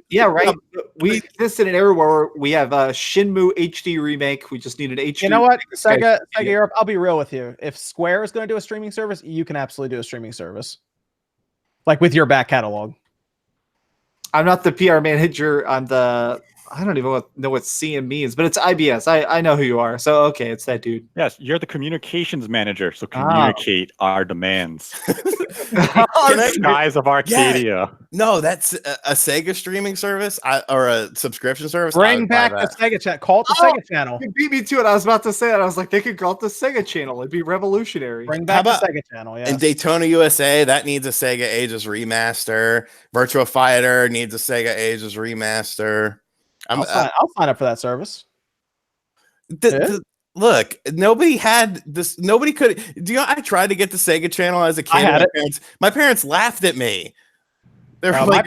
Yeah, right. We exist in an era where we have a Shenmue HD remake. We just need an HD. You know what, remake. Sega Europe, I'll be real with you. If Square is going to do a streaming service, you can absolutely do a streaming service. Like with your back catalog. I'm not the PR manager. I don't even know what CM means, but it's IBS. I know who you are. So, okay, it's that dude. Yes, you're the communications manager, so communicate our demands. Skies of Arcadia. No, that's a Sega streaming service or a subscription service. Bring back the Sega channel. Call it the Sega channel. You beat me to it. I was about to say it. I was like, they could call it the Sega channel. It'd be revolutionary. Bring back the Sega channel. Yeah. In Daytona, USA, that needs a Sega Ages remaster. Virtua Fighter needs a Sega Ages remaster. I'll sign up for that service. Look, nobody had this. Nobody could. Do you know? I tried to get the Sega channel as a kid. I had my parents laughed at me. They were my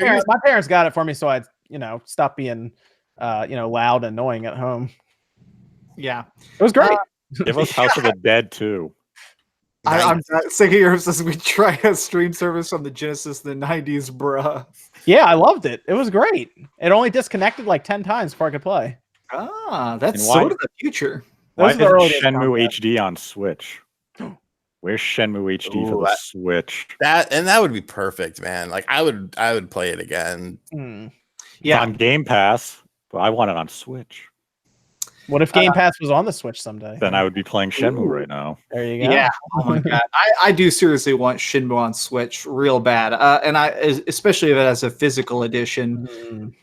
parents got it for me, so I, stop being, loud and annoying at home. Yeah, it was great. Give us House of the Dead too. I'm Sega Europe says we try a stream service on the Genesis in the 90s, bruh. Yeah, I loved it. It was great. It only disconnected like 10 times before I could play. Ah, that's sort of the future. Why isn't Shenmue HD on Switch? Where's Shenmue HD for the Switch? That would be perfect, man. Like I would play it again. Yeah, on Game Pass, but I want it on Switch. What if Game Pass was on the Switch someday? Then I would be playing Shenmue right now. There you go. Yeah. Oh my god, I do seriously want Shenmue on Switch real bad, and especially if it has a physical edition.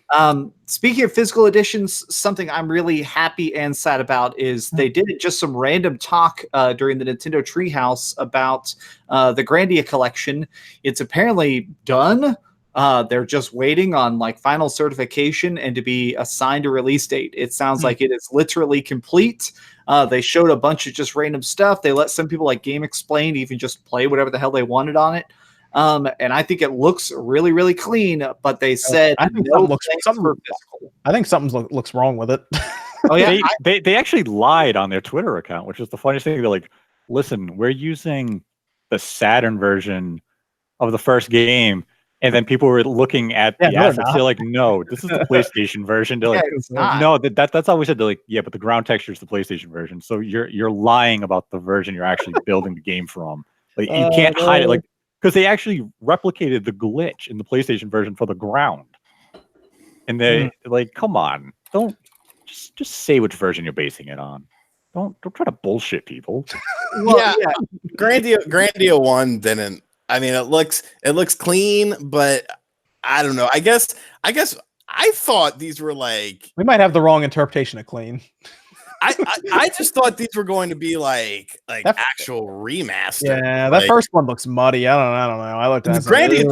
Speaking of physical editions, something I'm really happy and sad about is they did just some random talk during the Nintendo Treehouse about the Grandia collection. It's apparently done. They're just waiting on like final certification and to be assigned a release date. It sounds like it is literally complete. They showed a bunch of just random stuff. They let some people like Game Explain even just play whatever the hell they wanted on it. And I think it looks really, really clean, but they said I think something looks wrong with it. Oh yeah, they actually lied on their Twitter account, which is the funniest thing. They're like, listen, we're using the Saturn version of the first game. And then people were looking at the assets. They're like, no, this is the PlayStation version. They're like, no, that's all we said. They're like, yeah, but the ground texture is the PlayStation version. So you're lying about the version you're actually building the game from. Like you can't hide it, like because they actually replicated the glitch in the PlayStation version for the ground. And they like, come on, don't just say which version you're basing it on. Don't try to bullshit people. Well, yeah. Grandia 1 didn't. I mean, it looks clean, but I don't know. I guess I thought these were like we might have the wrong interpretation of clean. I just thought these were going to be like actual remaster. Yeah, that first one looks muddy. I don't know. I looked at Grandia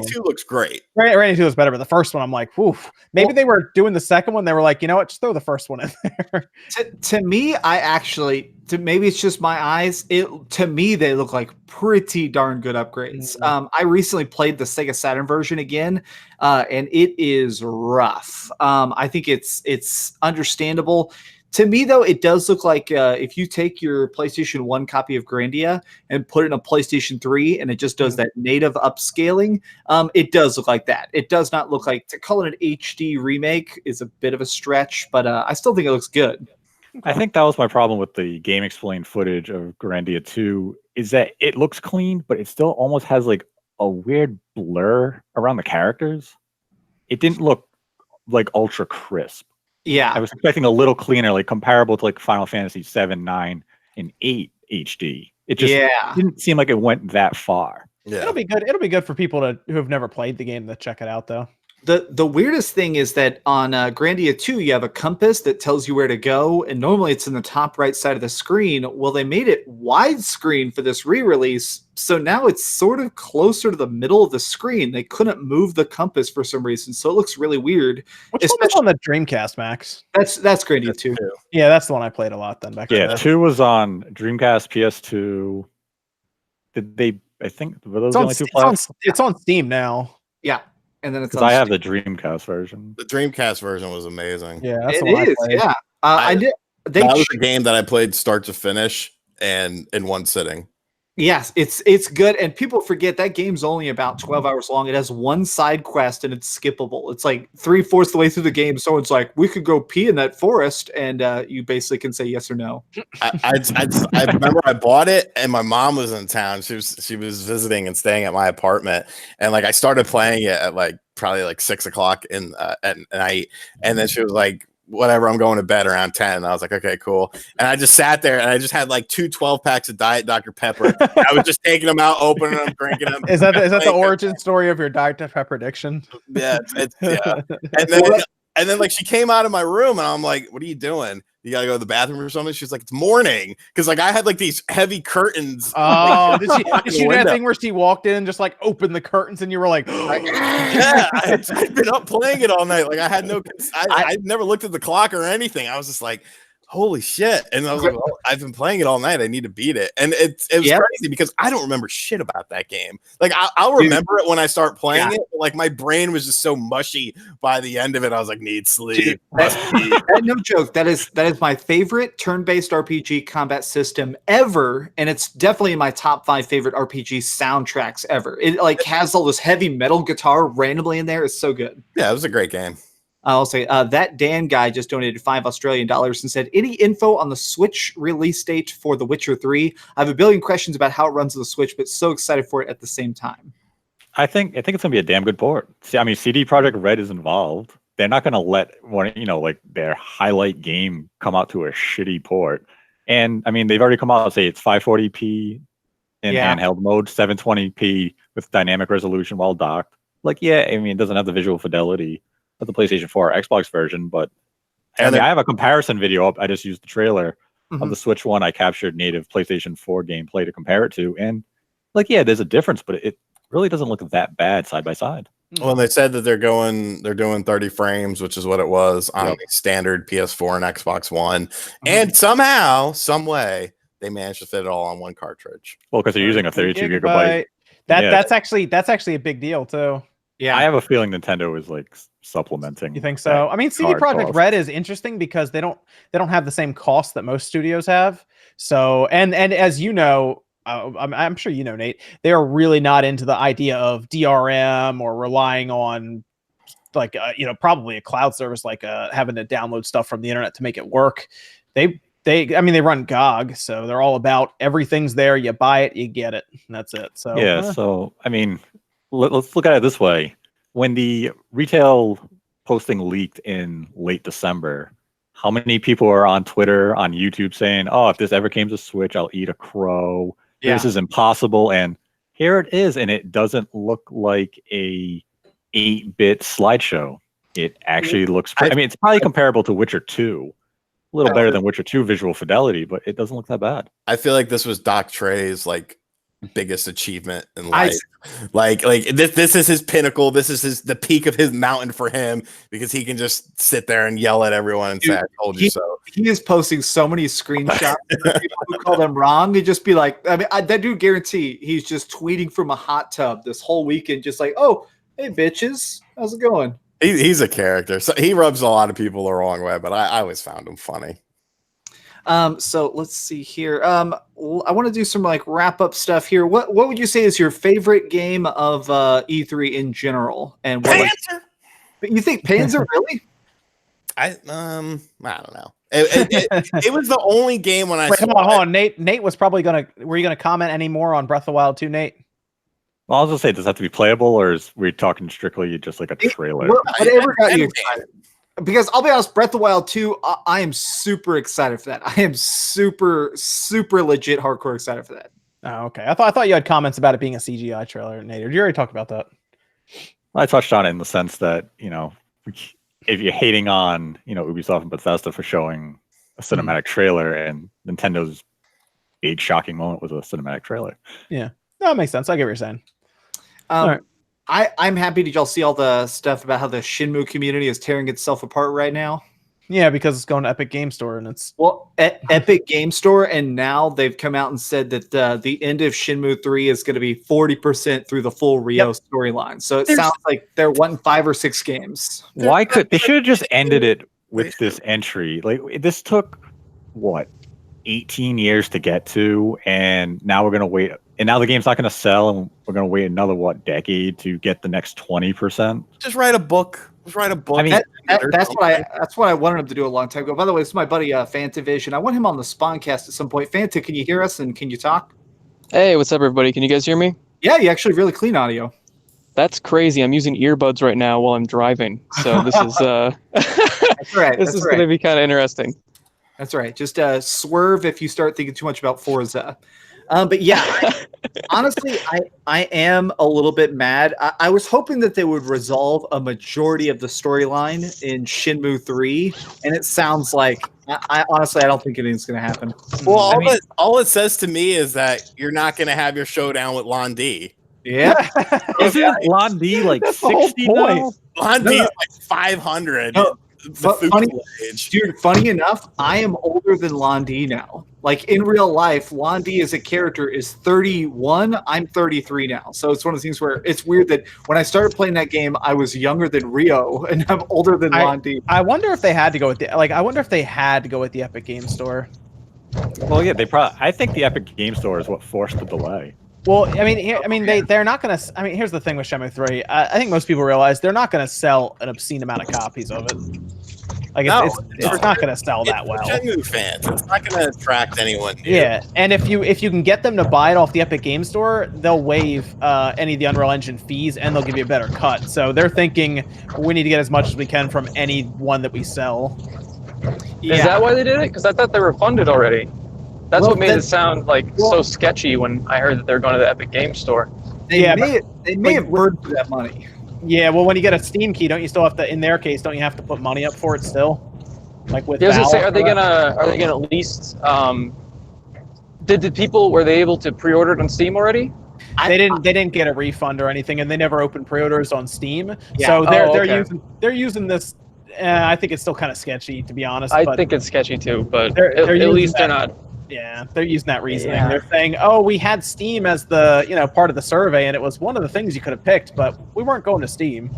2 looks great. Grandia 2 is better, but the first one I'm like, oof. Maybe they were doing the second one. They were like, you know what? Just throw the first one in there. To me, I actually maybe it's just my eyes. To me, they look like pretty darn good upgrades. I recently played the Sega Saturn version again, and it is rough. I think it's understandable. To me, though, it does look like if you take your PlayStation 1 copy of Grandia and put it in a PlayStation 3 and it just does that native upscaling, it does look like that. It does not look like, to call it an HD remake is a bit of a stretch, but I still think it looks good. I think that was my problem with the Game Explained footage of Grandia 2, is that it looks clean, but it still almost has like a weird blur around the characters. It didn't look like ultra crisp. Yeah. I was expecting a little cleaner, like comparable to like Final Fantasy 7, 9, and 8 HD. It just didn't seem like it went that far. Yeah. It'll be good. It'll be good for people who have never played the game to check it out, though. The weirdest thing is that on Grandia 2, you have a compass that tells you where to go, and normally it's in the top right side of the screen. Well, they made it widescreen for this re-release, so now it's sort of closer to the middle of the screen. They couldn't move the compass for some reason, so it looks really weird. Which one was on the Dreamcast, Max? That's Grandia 2. Yeah, that's the one I played a lot then back then. 2 was on Dreamcast, PS2. Did they? I think were those the only two platforms? It's on Steam now. Yeah. And then it's because I have the Dreamcast version. The Dreamcast version was amazing. Yeah, that's it the one is. I played. Yeah, I did. That was a game that I played start to finish and in one sitting. Yes, it's good, and people forget that game's only about 12 hours long. It has one side quest, and it's skippable. It's like 3/4 the way through the game. So it's like, we could go pee in that forest, and you basically can say yes or no. I remember I bought it, and my mom was in town. She was visiting and staying at my apartment, and like I started playing it at like probably like 6 o'clock at night, and then she was like, whatever, I'm going to bed around 10. And I was like, okay, cool. And I just sat there and I just had like 2 12-packs of Diet Dr. Pepper. I was just taking them out, opening them, drinking them. Is that the origin story of your Diet Pepper addiction? Yeah. Yeah. And then like she came out of my room and I'm like, what are you doing? You gotta go to the bathroom or something? She's like, it's morning. Because like I had like these heavy curtains. Oh, did she do that thing where she walked in and just like opened the curtains and you were like, yeah, I'd been up playing it all night. Like I had I never looked at the clock or anything. I was just like, holy shit. And I was like, well, I've been playing it all night. I need to beat it. And it was crazy because I don't remember shit about that game. Like I'll remember it when I start playing it. But like my brain was just so mushy by the end of it. I was like, need sleep. No joke. That is my favorite turn-based RPG combat system ever. And it's definitely in my top 5 favorite RPG soundtracks ever. It like has all this heavy metal guitar randomly in there. It's so good. Yeah, it was a great game. I'll say that Dan guy just donated $5 Australian and said, any info on the Switch release date for The Witcher 3? I have a billion questions about how it runs on the Switch, but so excited for it at the same time. I think it's gonna be a damn good port. See, I mean, CD Projekt Red is involved. They're not gonna let like their highlight game come out to a shitty port. And I mean, they've already come out and say it's 540p in handheld mode, 720p with dynamic resolution while docked. Like, yeah, I mean, it doesn't have the visual fidelity of the PlayStation 4 or Xbox version, but I mean, I have a comparison video up. I just used the trailer of the Switch one. I captured native PlayStation 4 gameplay to compare it to, and like, yeah, there's a difference, but it really doesn't look that bad side by side. Well, they said that they're doing 30 frames, which is what it was on the standard PS4 and Xbox One, and somehow, some way, they managed to fit it all on one cartridge. Well, because they're using a 32 gigabyte. That's actually a big deal too. Yeah, I have a feeling Nintendo is like supplementing. You think so? I mean, CD Projekt Red is interesting because they don't have the same cost that most studios have. So, and as you know, I'm sure you know, Nate, they are really not into the idea of DRM or relying on like probably a cloud service like having to download stuff from the internet to make it work. They run GOG, so they're all about everything's there. You buy it, you get it, and that's it. So yeah. So I mean, let's look at it this way. When the retail posting leaked in late December, how many people are on Twitter, on YouTube saying, oh, if this ever came to Switch, I'll eat a crow. Yeah. This is impossible. And here it is. And it doesn't look like a 8-bit slideshow. It actually looks, I mean, it's probably comparable to Witcher 2. A little better than Witcher 2 visual fidelity, but it doesn't look that bad. I feel like this was Doc Trey's like biggest achievement in life. Like this is his pinnacle. This is the peak of his mountain for him because he can just sit there and yell at everyone and say, "I told you so." He is posting so many screenshots of people who call them wrong. He'd just be like, I mean, that dude guarantee he's just tweeting from a hot tub this whole weekend, just like, "Oh, hey bitches, how's it going?" He's a character, so he rubs a lot of people the wrong way. But I always found him funny. So let's see here. I want to do some like wrap up stuff here. What would you say is your favorite game of E3 in general? And what, Panzer. You think Panzer really? I don't know. It was the only game when I Wait, saw hold on. Nate was probably were you gonna comment any more on Breath of the Wild 2, Nate? Well, I was gonna say, does it have to be playable, or is we talking strictly just like a trailer? Whatever got you excited. Because I'll be honest, Breath of the Wild 2, I am super excited for that. I am super, super legit hardcore excited for that. Oh, okay. I thought you had comments about it being a CGI trailer, Nate. Or you already talked about that? I touched on it in the sense that, you know, if you're hating on, you know, Ubisoft and Bethesda for showing a cinematic trailer, and Nintendo's big shocking moment was a cinematic trailer. Yeah, that makes sense. I get what you're saying. All right. I'm happy. Did y'all see all the stuff about how the Shenmue community is tearing itself apart right now? Yeah, because it's going to Epic Game Store, and it's Epic Game Store, and now they've come out and said that the end of Shenmue 3 is going to be 40% through the full Rio storyline. So it sounds like they're wanting 5 or 6 games. Why could they should have just ended it with this entry? Like, this took what 18 years to get to, and now we're gonna wait. And now the game's not going to sell, and we're going to wait another, decade to get the next 20%? Just write a book. I mean, that's what I wanted him to do a long time ago. By the way, this is my buddy Fantavision. I want him on the Spawncast at some point. Fanta, can you hear us and can you talk? Hey, what's up, everybody? Can you guys hear me? Yeah, you actually really clean audio. That's crazy. I'm using earbuds right now while I'm driving, so this is that's right. This is going to be kind of interesting. That's right. Just swerve if you start thinking too much about Forza. But yeah, honestly, I am a little bit mad. I was hoping that they would resolve a majority of the storyline in Shenmue 3, and it sounds like I honestly don't think anything's going to happen. Well, all it says to me is that you're not going to have your showdown with Lon D. Yeah, isn't Lon D like 60 now? Lon D is like 500. No. Funny enough, I am older than Lon D now. Like in real life, Lon D as a character is 31. I'm 33 now. So it's one of the things where it's weird that when I started playing that game, I was younger than Rio and I'm older than Lon D. I wonder if they had to go with the Epic Game Store. Well, yeah, I think the Epic Game Store is what forced the delay. Well, they're not going to. I mean, here's the thing with Shenmue 3. I think most people realize they're not going to sell an obscene amount of copies of it. Like, it's not going to sell that well. Shenmue fans, it's not going to attract anyone new. Yeah, and if you can get them to buy it off the Epic Game Store, they'll waive any of the Unreal Engine fees, and they'll give you a better cut. So they're thinking we need to get as much as we can from any one that we sell. Yeah. Is that why they did it? Because I thought they were funded already. That's what made it sound like so sketchy when I heard that they're going to the Epic Game Store. They may have burned for that money. Yeah, well, when you get a Steam key, don't you still have to? In their case, don't you have to put money up for it still? Like with I was gonna say, are they gonna at least? Were they able to pre-order it on Steam already? They didn't get a refund or anything, and they never opened pre-orders on Steam. Yeah. So they're using this. I think it's still kind of sketchy, to be honest. I think it's sketchy too, but at least they're not. Yeah, they're using that reasoning. Yeah. They're saying, "Oh, we had Steam as the part of the survey, and it was one of the things you could have picked, but we weren't going to Steam."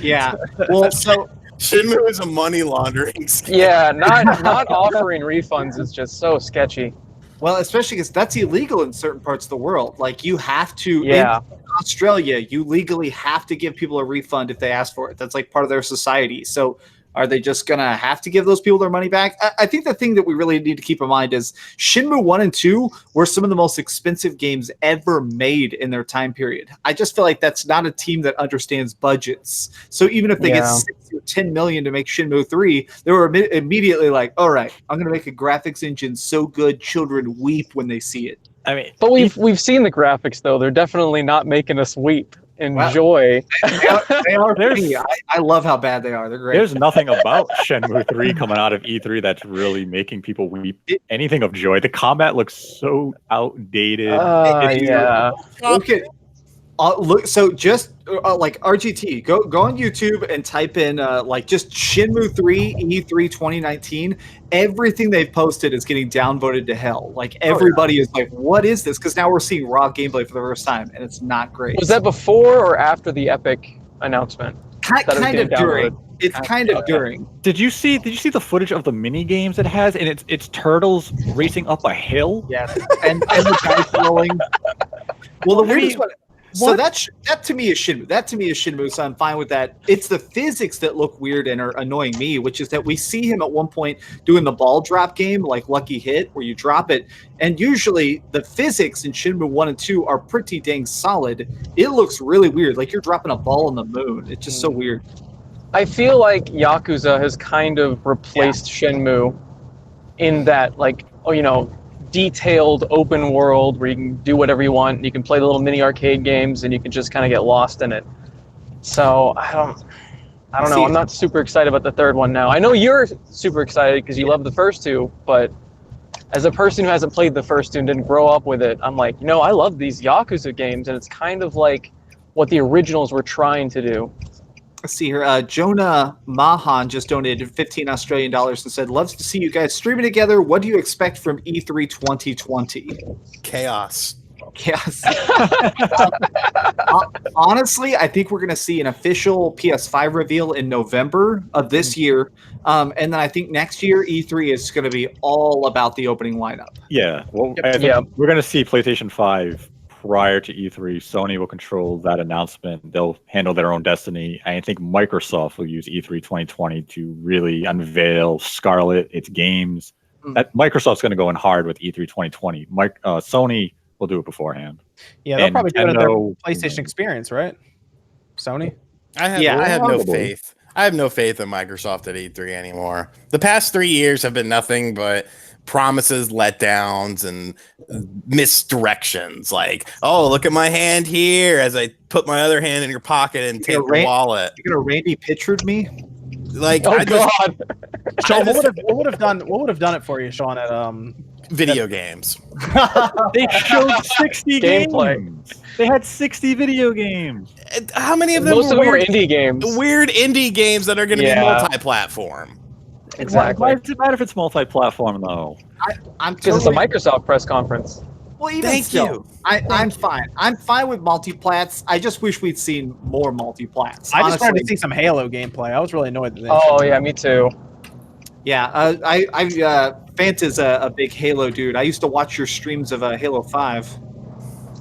Yeah. Well, so Shenmue is a money laundering scheme. Yeah, not offering refunds is just so sketchy. Well, especially because that's illegal in certain parts of the world. Like you have to. Yeah. In Australia, you legally have to give people a refund if they ask for it. That's like part of their society. So. Are they just going to have to give those people their money back? I think the thing that we really need to keep in mind is Shenmue 1 and 2 were some of the most expensive games ever made in their time period. I just feel like that's not a team that understands budgets. So even if they get 6 or 10 million to make Shenmue 3, they were immediately like, all right, I'm going to make a graphics engine so good children weep when they see it. I mean, but we've seen the graphics though. They're definitely not making us weep. enjoy. They are pretty. I love how bad they are. They're great. There's nothing about Shenmue 3 coming out of E3 that's really making people weep anything of joy. The combat looks so outdated. Yeah. Look, so just like RGT, go on YouTube and type in like just Shenmue 3 E3 2019. Everything they've posted is getting downvoted to hell. Like everybody is like, "What is this?" Because now we're seeing raw gameplay for the first time, and it's not great. Was that before or after the Epic announcement? Kind of during. It's kind of during. Did you see the footage of the mini games it has, and it's turtles racing up a hill? Yes, and the guys rolling. Well, the weirdest one. So that to me is Shenmue. That to me is Shenmue, so I'm fine with that. It's the physics that look weird and are annoying me, which is that we see him at one point doing the ball drop game, like Lucky Hit, where you drop it, and usually the physics in Shenmue 1 and 2 are pretty dang solid. It looks really weird, like you're dropping a ball on the moon. It's just so weird. I feel like Yakuza has kind of replaced Shenmue in that, like, detailed open world where you can do whatever you want. You can play the little mini arcade games and you can just kind of get lost in it. So I don't know. I'm not super excited about the third one now. I know you're super excited because you love the first two, but as a person who hasn't played the first two and didn't grow up with it, I'm like, I love these Yakuza games, and it's kind of like what the originals were trying to do. Let's see here. Jonah Mahan just donated $15 Australian and said, "Loves to see you guys streaming together. What do you expect from E3 2020?" Chaos. Honestly, I think we're going to see an official PS5 reveal in November of this year. And then I think next year, E3 is going to be all about the opening lineup. Yeah. Well, I think we're going to see PlayStation 5 prior to E3. Sony will control that announcement. They'll handle their own destiny. I think Microsoft will use E3 2020 to really unveil Scarlet, its games. That Microsoft's going to go in hard with E3 2020. Sony will do it beforehand. Yeah, they'll probably do it at their PlayStation experience, right? Sony? I have no faith. I have no faith in Microsoft at E3 anymore. The past 3 years have been nothing but promises, letdowns, and misdirections. Like, oh, look at my hand here as I put my other hand in your pocket and take your wallet. You're gonna Randy Pitchford me? Like, God. Sean, what would have done it for you, Sean, at video games? They showed 60 gameplay. games. They had 60 video games. How many of them Most of them were were indie games. Weird indie games that are going to be multi-platform. Exactly. Why does it matter if it's multi-platform, though? Because it's a Microsoft press conference. Well, even still, I'm fine. I'm fine with multiplats. I just wish we'd seen more multiplats. I just wanted to see some Halo gameplay. I was really annoyed that they me too. Yeah, Fanta's a big Halo dude. I used to watch your streams of Halo 5.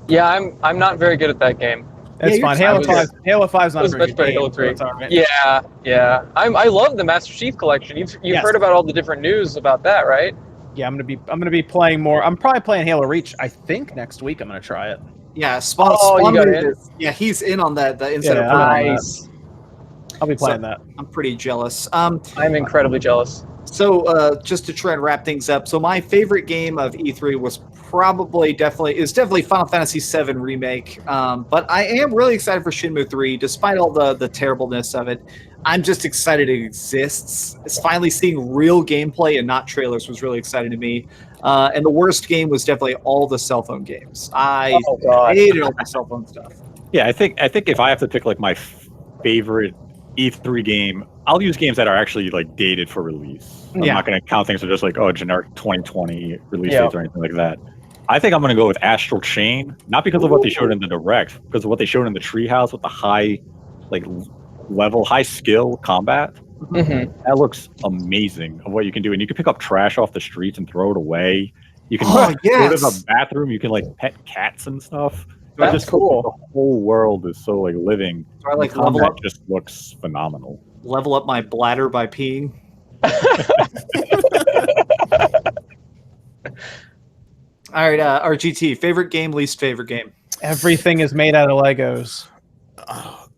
Yeah, I'm not very good at that game. It's fine. Halo 5's not a very good game. Halo 3. So right. Yeah. I love the Master Chief Collection. You've heard about all the different news about that, right? Yeah, I'm gonna be playing more. I'm probably playing Halo Reach. I think next week I'm gonna try it. Yeah, SpawnWave he's in on that. The inside of nice. I'll be playing that. I'm pretty jealous. I'm incredibly jealous. So just to try and wrap things up, so my favorite game of E3 was definitely Final Fantasy VII Remake. But I am really excited for Shenmue 3, despite all the terribleness of it. I'm just excited it exists. It's finally seeing real gameplay and not trailers was really exciting to me. And the worst game was definitely all the cell phone games. I hated all the cell phone stuff. Yeah, I think if I have to pick like my favorite E3 game, I'll use games that are actually like dated for release. I'm not going to count things that are just like generic 2020 release dates or anything like that. I think I'm going to go with Astral Chain, not because of what they showed in the direct, because of what they showed in the treehouse with the high skill combat. Mm-hmm. That looks amazing of what you can do, and you can pick up trash off the streets and throw it away. You can go to the bathroom. You can like pet cats and stuff. That's just cool. The whole world is so like living. So I like level up. Just looks phenomenal. Level up my bladder by peeing. All right, RGT, favorite game, least favorite game. Everything is made out of Legos.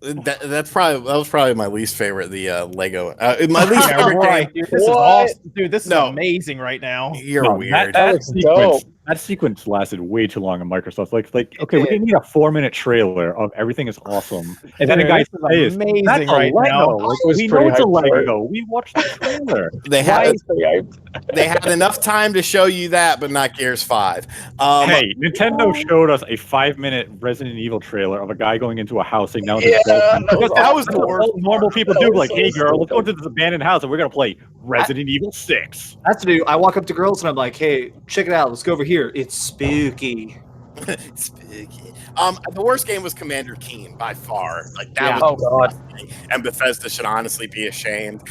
That was probably my least favorite. The Lego. My least favorite game. Dude, this is awesome. Dude, this is amazing right now. You're weird. That sequence That sequence lasted way too long on Microsoft. Like, okay, we didn't need a 4-minute trailer of everything is awesome, and then the guy says, amazing "That's a right Lego." now. Like, I was we know pretty it's a hyped for Lego. We watched the trailer. They I had was pretty hyped. they had enough time to show you that, but not Gears 5. Hey, Nintendo showed us a 5-minute Resident Evil trailer of a guy going into a house saying, "Now Yeah, that was the what worst normal people That do." was Like, so "Hey, girl, let's go stupid. to this abandoned house and we're gonna play Resident Evil 6." That's to do. I walk up to girls and I'm like, "Hey, check it out. Let's go over here. It's spooky." Spooky. The worst game was Commander Keen by far. Like that Yeah. was Oh god. disgusting, and Bethesda should honestly be ashamed.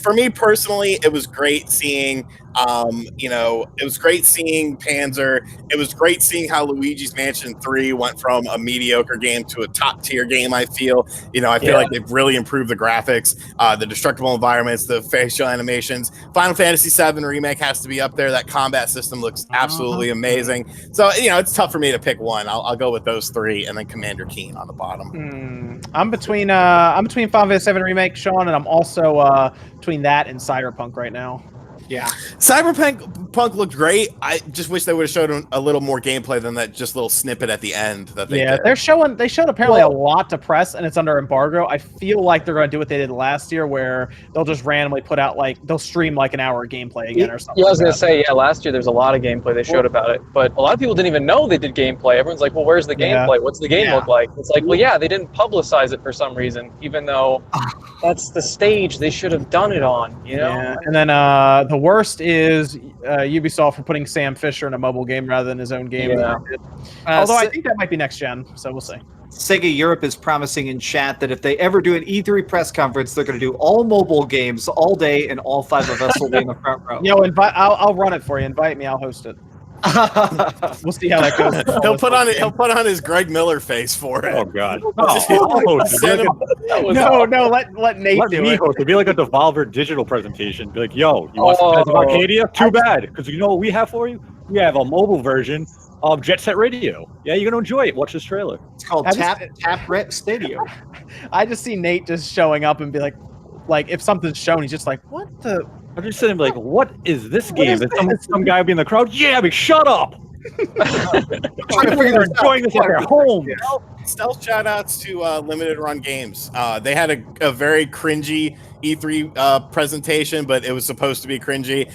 For me personally, it was great seeing. It was great seeing Panzer. It was great seeing how Luigi's Mansion 3 went from a mediocre game to a top tier game. I feel like they've really improved the graphics, the destructible environments, the facial animations. Final Fantasy VII Remake has to be up there. That combat system looks absolutely amazing. So it's tough for me to pick one. I'll go with those three, and then Commander Keen on the bottom. I'm between Final Fantasy VII Remake, Sean, and I'm also between that and Cyberpunk right now. Yeah. Cyberpunk looked great. I just wish they would have showed a little more gameplay than that just little snippet at the end that they did. They showed apparently a lot to press, and it's under embargo. I feel like they're going to do what they did last year, where they'll just randomly put out they'll stream like an hour of gameplay again or something. Yeah, I was gonna say, last year there's a lot of gameplay they showed about it, but a lot of people didn't even know they did gameplay. Everyone's like, well, where's the gameplay? What's the game look like? It's like, well, yeah, they didn't publicize it for some reason, even though that's the stage they should have done it on, Yeah. And then the worst is Ubisoft for putting Sam Fisher in a mobile game rather than his own game. Yeah. Although I think that might be next gen, so we'll see. Sega Europe is promising in chat that if they ever do an E3 press conference, they're going to do all mobile games all day, and all 5 of us will be in the front row. I'll run it for you. Invite me. I'll host it. We'll see how that goes. He'll put on his Greg Miller face for it. Oh God! Let Nate do it. It'd be like a Devolver Digital presentation. Be like, "Yo, you want some Pets of Arcadia? Too bad, because you know what we have for you? We have a mobile version of Jet Set Radio. Yeah, you're gonna enjoy it. Watch this trailer. It's called Tap Rep Stadium." I just see Nate just showing up and be like if something's shown, he's just like, "What the?" I'm just sitting like, "What is this game?" Some guy will be in the crowd. Yeah, but shut up. They're enjoying this at their home. Stealth shout outs to limited run games. They had a very cringy E3 presentation, but it was supposed to be cringy.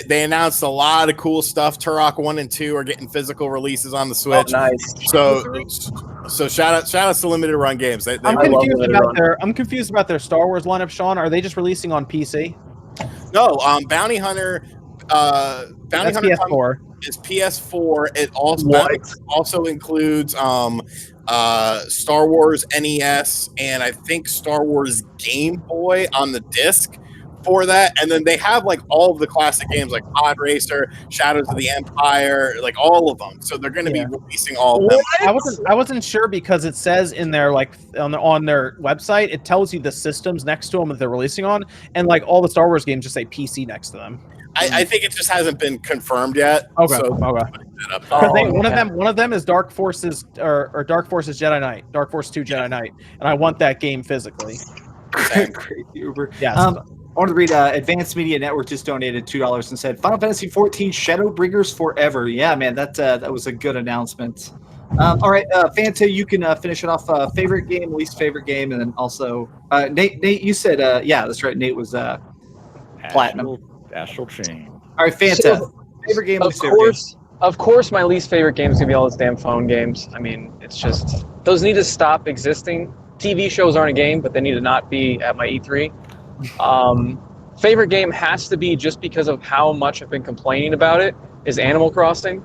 They announced a lot of cool stuff. Turok 1 and 2 are getting physical releases on the Switch. Oh, nice. So shout outs to limited run games. I'm confused about their Star Wars lineup, Sean. Are they just releasing on PC? No, Bounty Hunter. Bounty Hunter PS4. Is PS4. It also includes Star Wars NES and I think Star Wars Game Boy on the disc for that. And then they have like all of the classic games like Pod Racer, Shadows of the Empire, like all of them. So they're going to be releasing all of them. I wasn't sure because it says in their on their website, it tells you the systems next to them that they're releasing on, and like all the Star Wars games just say PC next to them. I think it just hasn't been confirmed yet. Okay. So One of them is Dark Forces or Dark Forces Jedi Knight, Dark Force 2 Jedi Knight, and I want that game physically. Crazy Uber. Yes. I want to read Advanced Media Network just donated $2 and said Final Fantasy 14 Shadowbringers Forever. Yeah, man, that was a good announcement. All right, Fanta, you can finish it off. Favorite game, least favorite game, and then also Nate, you said that's right. Nate was Platinum. Astral Chain. All right, Fanta. Favorite game, least favorite game. Of course, my least favorite game is gonna be all those damn phone games. I mean, it's just those need to stop existing. TV shows aren't a game, but they need to not be at my E3. Favorite game has to be, just because of how much I've been complaining about it, is Animal Crossing,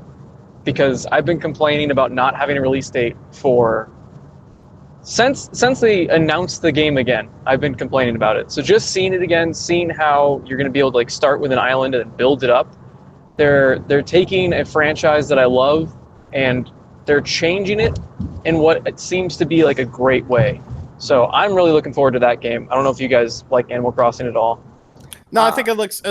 because I've been complaining about not having a release date since they announced the game again. I've been complaining about it. So just seeing it again, seeing how you're going to be able to like start with an island and build it up. They're taking a franchise that I love and they're changing it in what it seems to be like a great way. So I'm really looking forward to that game. I don't know if you guys like Animal Crossing at all. No, I think it looks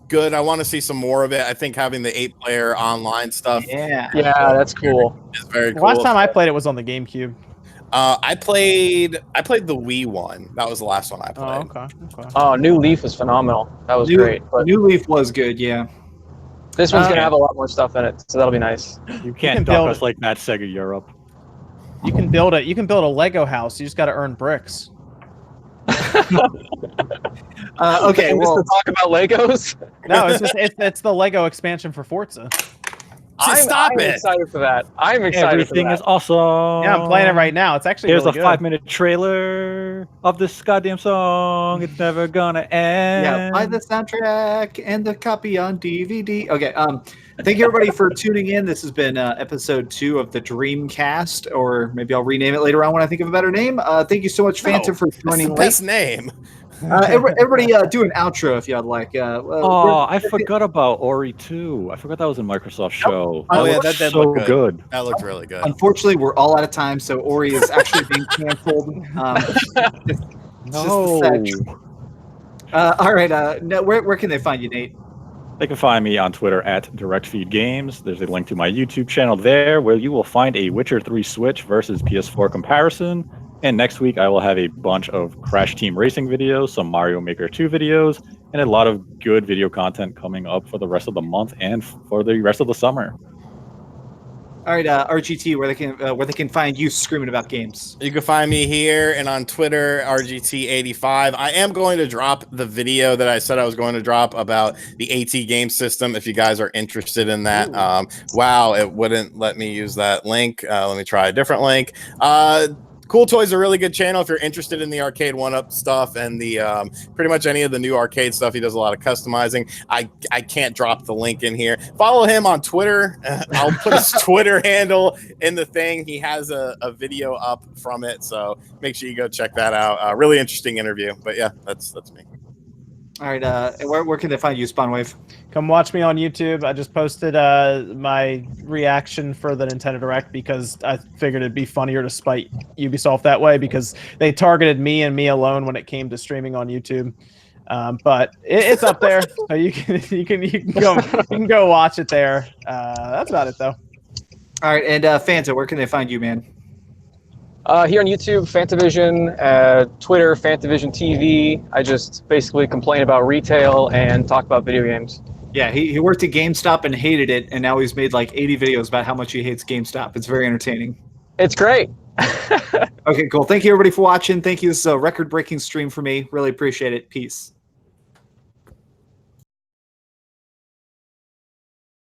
good. I want to see some more of it. I think having the 8-player online stuff, yeah, that's cool. Is very cool. Last time I played it was on the GameCube. I played the Wii one. That was the last one I played. Oh, okay. Oh, New Leaf was phenomenal. That was great. But New Leaf was good, yeah. This one's gonna have a lot more stuff in it, so that'll be nice. You can't can duck build us it. like that, Sega Europe. You can build it. You can build a Lego house. You just got to earn bricks. Okay, And well, just to talk about Legos. No, it's the Lego expansion for Forza. I'm excited for that. I'm excited Everything for that. is awesome. Yeah, I'm playing it right now. It's actually Here's really a good. 5-minute trailer of this goddamn song. It's never gonna end. yeah, buy the soundtrack and the copy on DVD. Okay, thank you everybody for tuning in. This has been episode 2 of the Dreamcast, or maybe I'll rename it later on when I think of a better name. Thank you so much, Phantom, for That's joining the late. best name. Everybody do an outro if you'd like. I forgot about Ori 2. I forgot that was a Microsoft show. Oh, yeah, looked that did so look good. good. That looked really good. Unfortunately, we're all out of time, so Ori is actually being canceled. It's just the sad truth. All right. No, where can they find you, Nate? They can find me on Twitter at DirectFeedGames. There's a link to my YouTube channel there where you will find a Witcher 3 Switch versus PS4 comparison. And next week, I will have a bunch of Crash Team Racing videos, some Mario Maker 2 videos, and a lot of good video content coming up for the rest of the month and for the rest of the summer. All right, RGT, where they can find you screaming about games. You can find me here and on Twitter, RGT85. I am going to drop the video that I said I was going to drop about the AT game system if you guys are interested in that. Wow, it wouldn't let me use that link. Let me try a different link. Cool Toys is a really good channel if you're interested in the arcade one-up stuff and the pretty much any of the new arcade stuff. He does a lot of customizing. I can't drop the link in here. Follow him on Twitter. I'll put his Twitter handle in the thing. He has a video up from it, so make sure you go check that out. Really interesting interview. But yeah, that's me. All right, where can they find you, SpawnWave? Come watch me on YouTube. I just posted my reaction for the Nintendo Direct because I figured it'd be funnier to spite Ubisoft that way because they targeted me and me alone when it came to streaming on YouTube. But it's up there, so you can go watch it there. That's about it though. All right, and Fanta, where can they find you, man? Here on YouTube, Fantavision, Twitter, Fantavision TV. I just basically complain about retail and talk about video games. Yeah, he worked at GameStop and hated it, and now he's made like 80 videos about how much he hates GameStop. It's very entertaining. It's great. Okay, cool. Thank you, everybody, for watching. Thank you. This is a record-breaking stream for me. Really appreciate it. Peace.